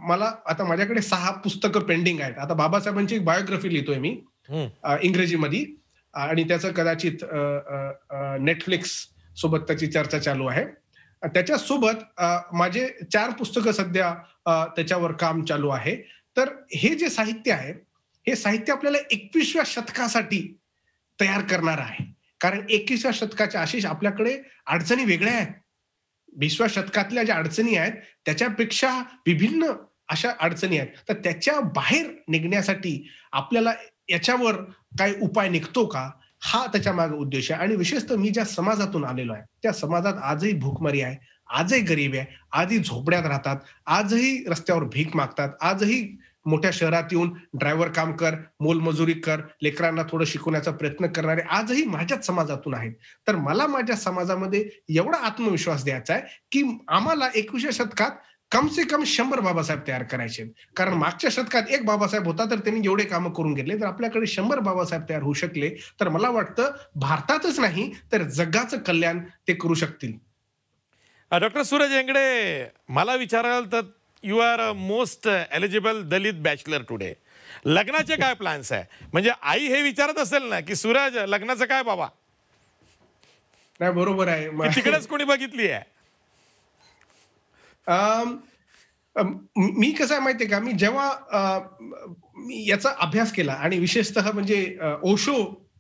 मला आता माझ्याकडे 6 पुस्तकं पेंडिंग आहेत. आता बाबासाहेबांची एक बायोग्राफी लिहितोय मी हं. इंग्रजीमध्ये, आणि त्याचं कदाचित Netflix सोबत त्याची चर्चा चालू आहे. त्याच्यासोबत माझे 4 पुस्तकं सध्या त्याच्यावर काम चालू आहे. तर हे जे साहित्य आहे, हे साहित्य आपल्याला 21व्या शतकासाठी तयार करणारं आहे. कारण 21व्या शतकाच्या आशिष आपल्याकडे अडचणी वेगळ्या आहेत. 20व्या शतकातल्या ज्या अडचणी आहेत, त्याच्यापेक्षा विभिन्न अशा अडचणी आहेत. तर त्याच्या बाहेर निघण्यासाठी आपल्याला याच्यावर काही उपाय निघतो का? हा त्याच्यामागे उद्देश आहे आणि विशेषतः मी ज्या समाजातून आलेलो आहे, त्या समाजात आजही भूकमारी आहे, आजही गरिबी आहे, आजही झोपड्यात राहतात, आजही रस्त्यावर भीक मागतात, आजही मोठ्या शहरात येऊन ड्रायव्हर काम कर, मोलमजुरी कर, लेकरांना थोडं शिकवण्याचा प्रयत्न करणारे आजही माझ्याच समाजातून आहेत. तर मला माझ्या समाजामध्ये एवढा आत्मविश्वास द्यायचा आहे, की आम्हाला 21व्या शतकात कम से कम 100 बाबासाहेब तयार करायचे आहेत. कारण मागच्या शतकात एक बाबासाहेब होता, तर त्यांनी एवढे कामं करून घेतले. तर आपल्याकडे 100 बाबासाहेब तयार होऊ शकले, तर मला वाटतं भारतातच नाही, तर जगाचं कल्याण ते करू शकतील. डॉक्टर सूरज हेगडे, मला विचाराल तर you are most eligible Dalit bachelor today. लग्नाचे काय प्लॅन्स आहे? म्हणजे आई हे विचारत असेल ना की सूरज लग्नाचं काय बाबा, नाही बरोबर आहे. की तिकडेच कोणी बघितली आहे? अम, मी कसं आहे माहितीये का, मी जेव्हा मी याचा अभ्यास केला आणि विशेषतः म्हणजे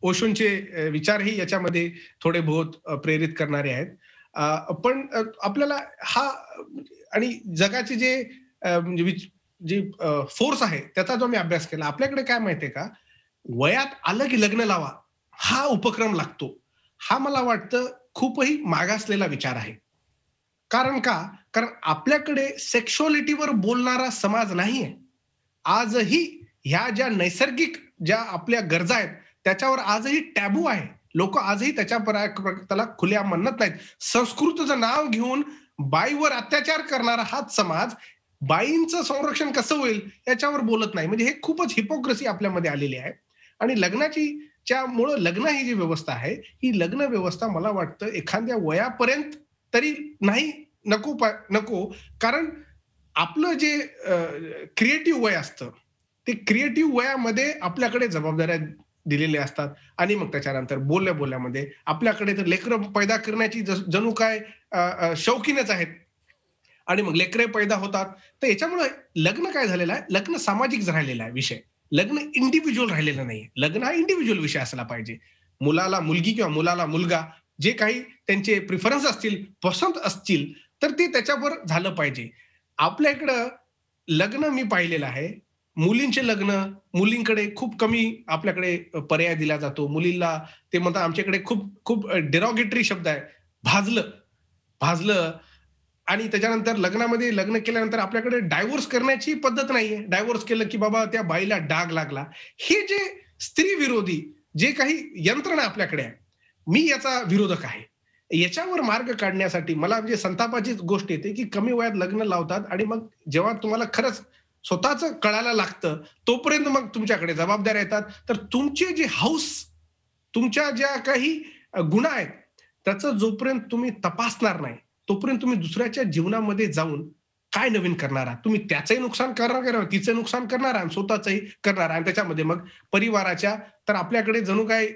ओशोंचे विचारही याच्यामध्ये थोडे बहुत प्रेरित करणारे आहेत. पण आपल्याला हा आणि जगाचे जे म्हणजे जे फोर्स आहे त्याचा जो मी अभ्यास केला, आपल्याकडे काय माहितीये का, वयात आलं की लग्न लावा हा उपक्रम लागतो. हा मला वाटतं खूपही मागासलेला विचार आहे. कारण का? कारण आपल्याकडे सेक्शुअलिटीवर बोलणारा समाज नाहीये. आजही ह्या ज्या नैसर्गिक ज्या आपल्या गरजा आहेत, त्याच्यावर आजही टॅबू आहे. लोकं आजही त्याला खुलेआम म्हणत नाहीत. संस्कृतीचं नाव घेऊन बाईवर अत्याचार करणारा हाच समाज बाईंचं संरक्षण कसं होईल याच्यावर बोलत नाही. म्हणजे हे खूपच हिपोक्रेसी आपल्यामध्ये आलेली आहे. आणि त्यामुळं लग्न ही जी व्यवस्था आहे, ही लग्न व्यवस्था मला वाटतं एखाद्या वयापर्यंत तरी नाही, नको. कारण आपलं जे क्रिएटिव्ह वय असतं, ते क्रिएटिव्ह वयामध्ये आपल्याकडे जबाबदाऱ्या दिलेल्या असतात आणि मग त्याच्यानंतर बोलल्या-बोलल्यामध्ये आपल्याकडे तर लेकरं पैदा करण्याची जणू काय शौकीनच आहेत आणि मग लेकरे पैदा होतात. तर याच्यामुळे लग्न काय झालेलं आहे, लग्न सामाजिक राहिलेला आहे विषय. लग्न इंडिव्हिज्युअल राहिलेलं नाहीये. लग्न हा इंडिव्हिज्युअल विषय असला पाहिजे. मुलाला मुलगी किंवा मुलाला मुलगा जे काही त्यांचे प्रिफरन्स असतील, पसंत असतील, तर ते त्याच्यावर झालं पाहिजे. आपल्या इकडं लग्न मी पाहिलेलं आहे. मुलींचे लग्न, मुलींकडे खूप कमी आपल्याकडे पर्याय दिला जातो. मुलीला ते म्हणतात आमच्याकडे खूप खूप डेरोगेटरी शब्द आहे. भाजलं, भाजलं आणि त्याच्यानंतर लग्न केल्यानंतर आपल्याकडे डायव्होर्स करण्याची पद्धत नाहीये. डायव्होर्स केलं की बाबा त्या बाईला डाग लागला. हे जे स्त्री विरोधी जे काही यंत्रणा आपल्याकडे आहे, मी याचा विरोधक आहे. याच्यावर मार्ग काढण्यासाठी मला म्हणजे संतापाचीच गोष्ट येते, की कमी वयात लग्न लावतात आणि मग जेव्हा तुम्हाला खरंच स्वतःचं कळायला लागतं, तोपर्यंत मग तुमच्याकडे जबाबदाऱ्या येतात. तर तुमचे जे हौस, तुमच्या ज्या काही गुन्हा आहेत, त्याचं जोपर्यंत तुम्ही तपासणार नाही, तोपर्यंत तुम्ही दुसऱ्याच्या जीवनामध्ये जाऊन काय नवीन करणार आहात? तुम्ही त्याचंही नुकसान करणार, तिचं नुकसान करणार आणि स्वतःचंही करणार आणि त्याच्यामध्ये मग परिवाराच्या तर आपल्याकडे जणू काय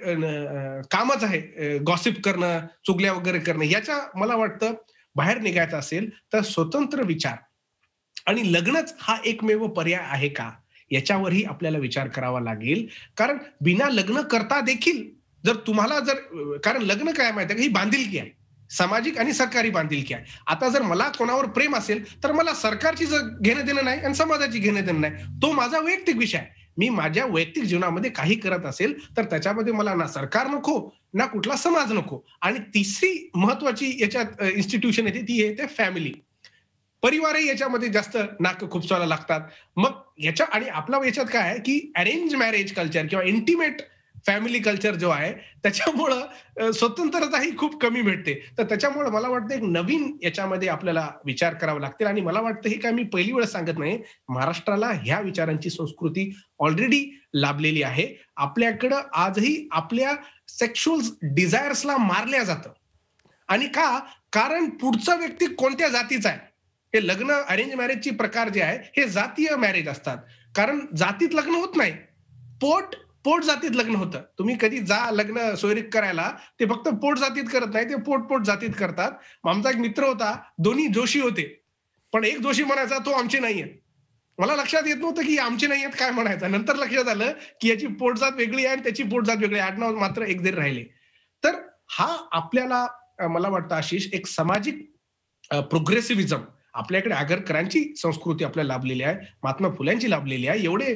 कामच आहे गॉसिप करणं, चुगल्या वगैरे करणं. याच्या मला वाटतं बाहेर निघायचं असेल तर स्वतंत्र विचार आणि लग्नच हा एकमेव पर्याय आहे का? याच्यावरही आपल्याला विचार करावा लागेल. कारण बिना लग्न करता देखील जर तुम्हाला कारण लग्न काय माहिती आहे का, ही बांधिलकी आहे. सामाजिक आणि सरकारी बांधिलकी आहे. आता जर मला कोणावर प्रेम असेल, तर मला सरकारची घेणं देणं नाही आणि समाजाची घेणं देणं नाही. तो माझा वैयक्तिक विषय आहे. मी माझ्या वैयक्तिक जीवनामध्ये काही करत असेल, तर त्याच्यामध्ये मला ना सरकार नको, ना कुठला समाज नको. आणि तिसरी महत्वाची याच्यात इन्स्टिट्यूशन येते, ती येते फॅमिली. परिवारही याच्यामध्ये जास्त नाक खुपसायला लागतात. मग आणि आपला याच्यात काय आहे, की अरेंज मॅरेज कल्चर किंवा इंटिमेट फॅमिली कल्चर जो आहे, त्याच्यामुळं स्वतंत्रता ही खूप कमी भेटते. तर त्याच्यामुळं मला वाटतं एक नवीन याच्यामध्ये आपल्याला विचार करावा लागतील आणि मला वाटतं हे काय मी पहिली वेळ सांगत नाही. महाराष्ट्राला ह्या विचारांची संस्कृती ऑलरेडी लाभलेली आहे. आपल्याकडं आजही आपल्या सेक्शुअल डिझायर्सला मारल्या जातं. आणि का? कारण पुढचा व्यक्ती कोणत्या जातीचा आहे. हे लग्न अरेंज मॅरेजची प्रकार जे आहे, हे जातीय मॅरेज असतात. कारण जातीत लग्न होत नाही. पोट पोट जातीत लग्न होतं. तुम्ही कधी जा लग्न सोयरीक करायला, ते फक्त पोट जातीत करत नाही, ते पोट जातीत करतात. आमचा एक मित्र होता, दोन्ही जोशी होते. पण एक जोशी म्हणायचा, "तो आमचे नाहीयेत." मला लक्षात येत नव्हतं, की आमचे नाहीयेत काय म्हणायचं. नंतर लक्षात आलं, की याची पोटजात वेगळी आहे आणि त्याची पोटजात वेगळी आहे. आडनाव मात्र एक जरी राहिले. तर हा आपल्याला मला वाटतं आशिष एक सामाजिक प्रोग्रेसिव्हिझम आपल्याकडे आगरकरांची संस्कृती आपल्याला लाभलेली आहे. महात्मा फुल्यांची लाभलेली आहे. एवढे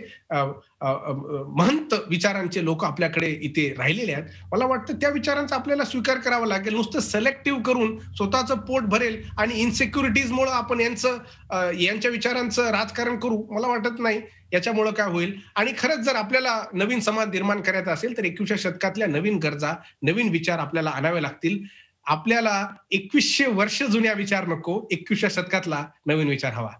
महंत विचारांचे लोक आपल्याकडे इथे राहिलेले आहेत. मला वाटतं त्या विचारांचा आपल्याला स्वीकार करावा लागेल. नुसतं सिलेक्टिव्ह करून स्वतःचं पोट भरेल आणि इन्सिक्युरिटीजमुळे आपण यांच्या विचारांचं राजकारण करू, मला वाटत नाही याच्यामुळं काय होईल. आणि खरंच जर आपल्याला नवीन समाज निर्माण करायचा असेल तर 21व्या शतकातल्या नवीन गरजा, नवीन विचार आपल्याला आणावे लागतील. आपल्याला 2100 वर्ष जुन्या विचार नको, 21व्या शतकातला नवीन विचार हवा.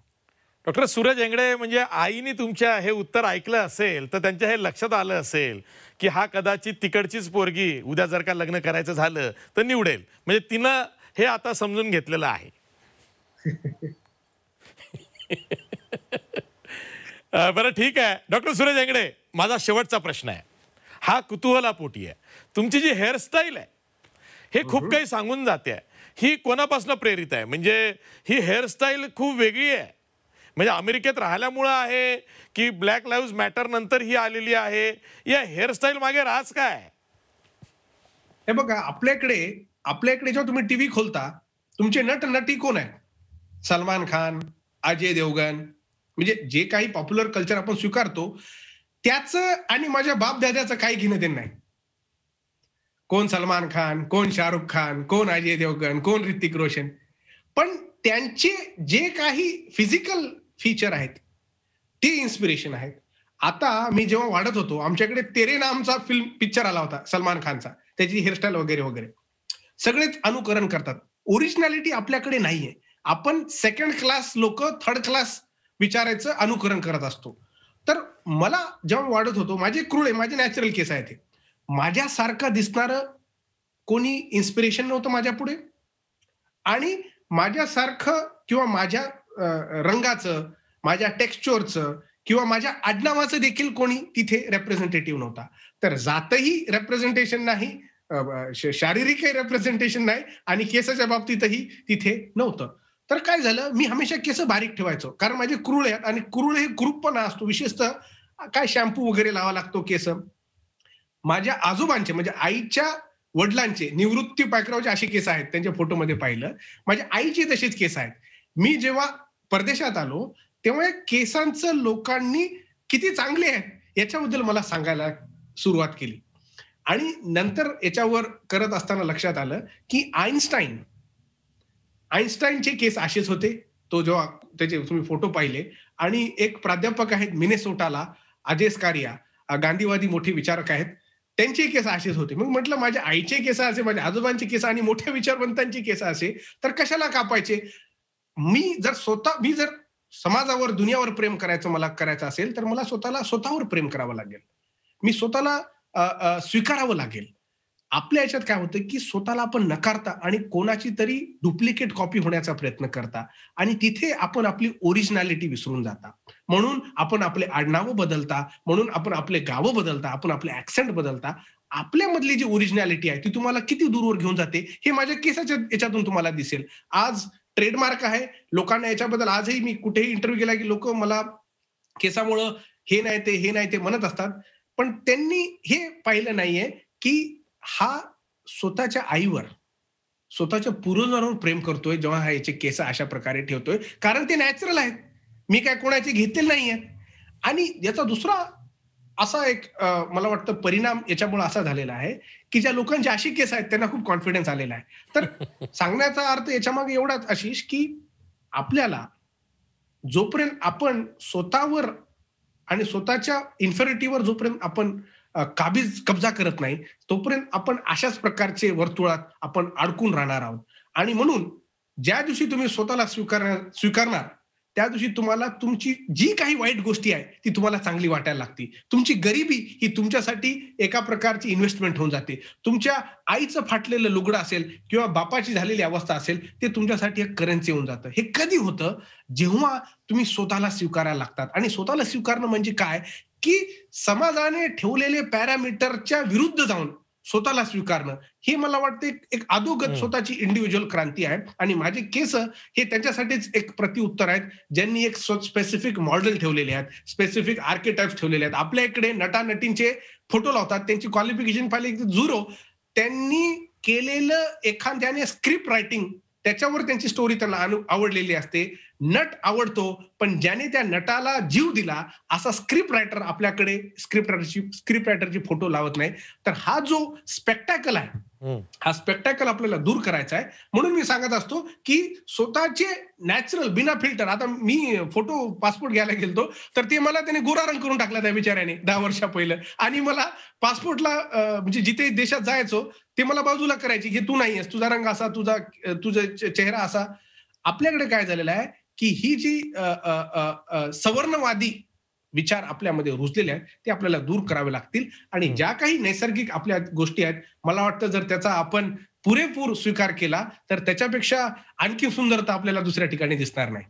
डॉक्टर सूरज हेंगडे, म्हणजे आईने तुमच्या हे उत्तर ऐकलं असेल तर त्यांच्या हे लक्षात आलं असेल की हा कदाचित तिकडचीच पोरगी उद्या जर का लग्न करायचं झालं तर निवडेल, म्हणजे तिनं हे आता समजून घेतलेलं आहे. बरं ठीक आहे डॉक्टर सूरज हेंगडे, माझा शेवटचा प्रश्न आहे, हा कुतूहलापोटी आहे. तुमची जी हेअरस्टाईल आहे हे खूप काही सांगून जाते. ही कोणापासून प्रेरित आहे? म्हणजे ही हेअरस्टाईल खूप वेगळी आहे, म्हणजे अमेरिकेत राहिल्यामुळं आहे की ब्लॅक लाईव्ह मॅटर नंतर ही आलेली आहे? या हेअरस्टाईल मागे राज काय? हे बघा, आपल्याकडे जेव्हा तुम्ही टीव्ही खोलता, तुमचे नट नटी कोण आहेत? सलमान खान, अजय देवगण, म्हणजे जे काही पॉप्युलर कल्चर आपण स्वीकारतो त्याचं आणि माझ्या बाप दाद्याचं काही घेणं देणं नाही. कोण सलमान खान, कोण शाहरुख खान, कोण अजय देवगण, कोण ऋतिक रोशन. पण त्यांचे जे काही फिजिकल फीचर आहेत ते इन्स्पिरेशन आहेत. आता मी जेव्हा वाढत होतो, आमच्याकडे तेरे नामचा पिक्चर आला होता सलमान खानचा. त्याची हेअरस्टाईल वगैरे वगैरे सगळेच अनुकरण करतात. ओरिजिनॅलिटी आपल्याकडे नाहीये. आपण सेकंड क्लास लोक थर्ड क्लास विचारायचं अनुकरण करत असतो. तर मला जेव्हा वाढत होतो, माझे क्रूळे, माझे नॅचरल केस आहेत, माझ्यासारखं दिसणारं कोणी इन्स्पिरेशन नव्हतं माझ्या पुढे. आणि माझ्यासारखं किंवा माझ्या रंगाचं, माझ्या टेक्स्चरचं किंवा माझ्या आडनावाचं देखील कोणी तिथे रिप्रेझेंटेटिव्ह नव्हता. तर जातही रिप्रेझेंटेशन नाही, शारीरिकही रिप्रेझेंटेशन नाही आणि केसाच्या बाबतीतही तिथे नव्हतं. तर काय झालं, मी हमेशा केस बारीक ठेवायचो कारण माझे क्रूळ आहेत आणि क्रूळ हे ग्रुपपणा असतो. विशेषतः काय शॅम्पू वगैरे लावा लागतो केस. माझ्या आजोबांचे म्हणजे आईच्या वडिलांचे निवृत्ती पायकरावचे असे केस आहेत, त्यांच्या फोटोमध्ये पाहिलं. माझ्या आईचे तसेच केस आहेत. मी जेव्हा परदेशात आलो तेव्हा या केसांचं लोकांनी किती चांगले आहेत याच्याबद्दल मला सांगायला सुरुवात केली. आणि नंतर याच्यावर करत असताना लक्षात आलं की आईन्स्टाईनचे केस असेच होते. तो जेव्हा त्याचे तुम्ही फोटो पाहिले. आणि एक प्राध्यापक आहेत मिनेसोटाला, अजय स्कारिया, गांधीवादी मोठे विचारक आहेत, त्यांचे केस असेच होते. मग म्हटलं माझ्या आईचे केस असे, माझ्या आजोबांचे केस आणि मोठ्या विचारवंतांची केस असे, तर कशाला कापायचे? मी जर समाजावर, दुनियावर प्रेम करायचं मला करायचं असेल तर मला स्वतःवर प्रेम करावं लागेल. मी स्वतःला स्वीकारावं लागेल. आपल्या याच्यात काय होतं की स्वतःला आपण नकारता आणि कोणाची तरी डुप्लिकेट कॉपी होण्याचा प्रयत्न करता आणि तिथे आपण आपली ओरिजिनॅलिटी विसरून जाता. म्हणून आपण आपले आडनावं बदलता, म्हणून आपण आपले गावं बदलता, आपण आपले ऍक्सेंट बदलता. आपल्यामधली जी ओरिजिनॅलिटी आहे ती तुम्हाला किती दूरवर घेऊन जाते हे माझ्या केसाच्या याच्यातून तुम्हाला दिसेल. आज ट्रेडमार्क आहे लोकांना याच्याबद्दल. आजही मी कुठेही इंटरव्ह्यू गेला की लोक मला केसामुळं हे नाही ते म्हणत असतात. पण त्यांनी हे पाहिलं नाहीये की हा स्वतःच्या आईवर, स्वतःच्या पूर्वजांवर प्रेम करतोय जेव्हा हा याचे केस अशा प्रकारे ठेवतोय, कारण ते नॅचरल आहेत. मी काय कोणाचे घेतलेले नाहीयेत. आणि याचा दुसरा असा एक मला वाटतं परिणाम याच्यामुळे असा झालेला आहे की ज्या लोकांची अशी केस आहेत त्यांना खूप कॉन्फिडन्स आलेला आहे. तर सांगण्याचा अर्थ याच्यामागे एवढाच आशिष की आपल्याला जोपर्यंत आपण स्वतःवर आणि स्वतःच्या इन्फेरिटीवर जोपर्यंत आपण कब्जा करत नाही तोपर्यंत आपण अशाच प्रकारचे वर्तुळात आपण अडकून राहणार आहोत. आणि म्हणून ज्या दिवशी तुम्ही स्वतःला स्वीकारणार त्या दिवशी तुम्हाला तुमची जी काही वाईट गोष्टी आहे ती तुम्हाला चांगली वाटायला लागते. तुमची गरिबी ही तुमच्यासाठी एका प्रकारची इन्व्हेस्टमेंट होऊन जाते. तुमच्या आईचं फाटलेलं लुगडं असेल किंवा बापाची झालेली अवस्था असेल, ते तुमच्यासाठी एक करन्सी होऊन जातं. हे कधी होतं? जेव्हा तुम्ही स्वतःला स्वीकारायला लागतात. आणि स्वतःला स्वीकारणं म्हणजे काय? की समाजाने ठेवलेले पॅरामीटरच्या विरुद्ध जाऊन स्वतःला स्वीकारणं, हे मला वाटतं एक अधोगत हं. स्वतःची इंडिव्हिज्युअल क्रांती आहे. आणि माझे केस हे त्यांच्यासाठीच एक प्रतिउत्तर आहेत, ज्यांनी एक स्पेसिफिक मॉडेल ठेवलेले आहेत, स्पेसिफिक आर्किटाइप्स ठेवलेले आहेत. आपल्या इकडे नटा-नटींचे फोटो लावतात, त्यांची क्वालिफिकेशन पाहिली की 0. त्यांनी केलेलं एखाद्याने स्क्रिप्ट रायटिंग, त्याच्यावर त्यांची स्टोरी त्यांना आवडलेली असते. नट आवडतो, पण ज्याने त्या नटाला जीव दिला असा स्क्रिप्ट रायटर आपल्याकडे स्क्रिप्ट रायटरची फोटो लावत नाही. तर हा जो स्पेक्टॅकल आहे, हं. हा स्पेक्टॅकल आपल्याला दूर करायचा आहे. म्हणून मी सांगत असतो की स्वतःचे नॅचरल बिना फिल्टर. आता मी फोटो पासपोर्ट घ्यायला गेलतो, तर ते मला त्याने गोरा रंग करून टाकला त्या बिचाऱ्याने 10 वर्षा पहिलं. आणि मला पासपोर्टला म्हणजे जिथे देशात जायचो ते मला बाजूला करायची की तू नाही आहेस, तुझा रंग असा, तुझा चेहरा असा. आपल्याकडे काय झालेलं आहे की ही जी सवर्णवादी विचार आपल्यामध्ये रुजलेले आहेत, ते आपल्याला दूर करावे लागतील. आणि हं. ज्या काही नैसर्गिक आपल्या गोष्टी आहेत, मला वाटतं जर त्याचा आपण पुरेपूर स्वीकार केला, तर त्याच्यापेक्षा आणखी सुंदरता आपल्याला दुसऱ्या ठिकाणी दिसणार नाही.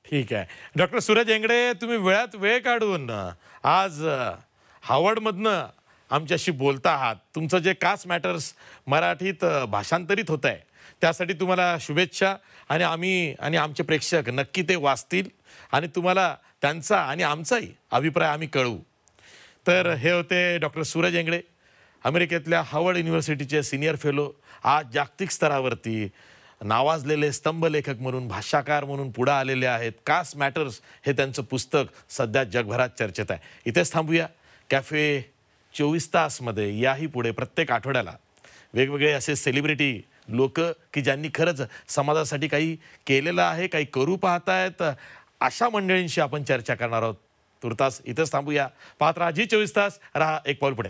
ठीक आहे. डॉक्टर सूरज हेंगडे, तुम्ही वेळात वेळ काढून आज हार्वर्डमधनं आमच्याशी बोलता आहात. तुमचं जे कास्ट मॅटर्स मराठीत भाषांतरित होत आहे, त्यासाठी तुम्हाला शुभेच्छा. आणि आम्ही आणि आमचे प्रेक्षक नक्की ते वाचतील आणि तुम्हाला त्यांचा आणि आमचाही अभिप्राय आम्ही कळवू. तर हे होते डॉक्टर सूरज हेंगडे, अमेरिकेतल्या हार्वर्ड युनिव्हर्सिटीचे सिनियर फेलो. आज जागतिक स्तरावरती नावाजलेले स्तंभलेखक म्हणून, भाषाकार म्हणून पुढे आलेले आहेत. कास्ट मॅटर्स हे त्यांचं पुस्तक सध्या जगभरात चर्चेत आहे. इथेच थांबूया. कॅफे 24 तासमध्ये याही पुढे प्रत्येक आठवड्याला वेगवेगळे असे सेलिब्रिटी लोक की ज्यांनी खरंच समाजासाठी काही केलेलं आहे, काही करू पाहतायत, अशा मंडळींशी आपण चर्चा करणार आहोत. तुर्तास इथेच थांबूया. पाहत राहा G24 तास. रहा एक पाऊल पुढे.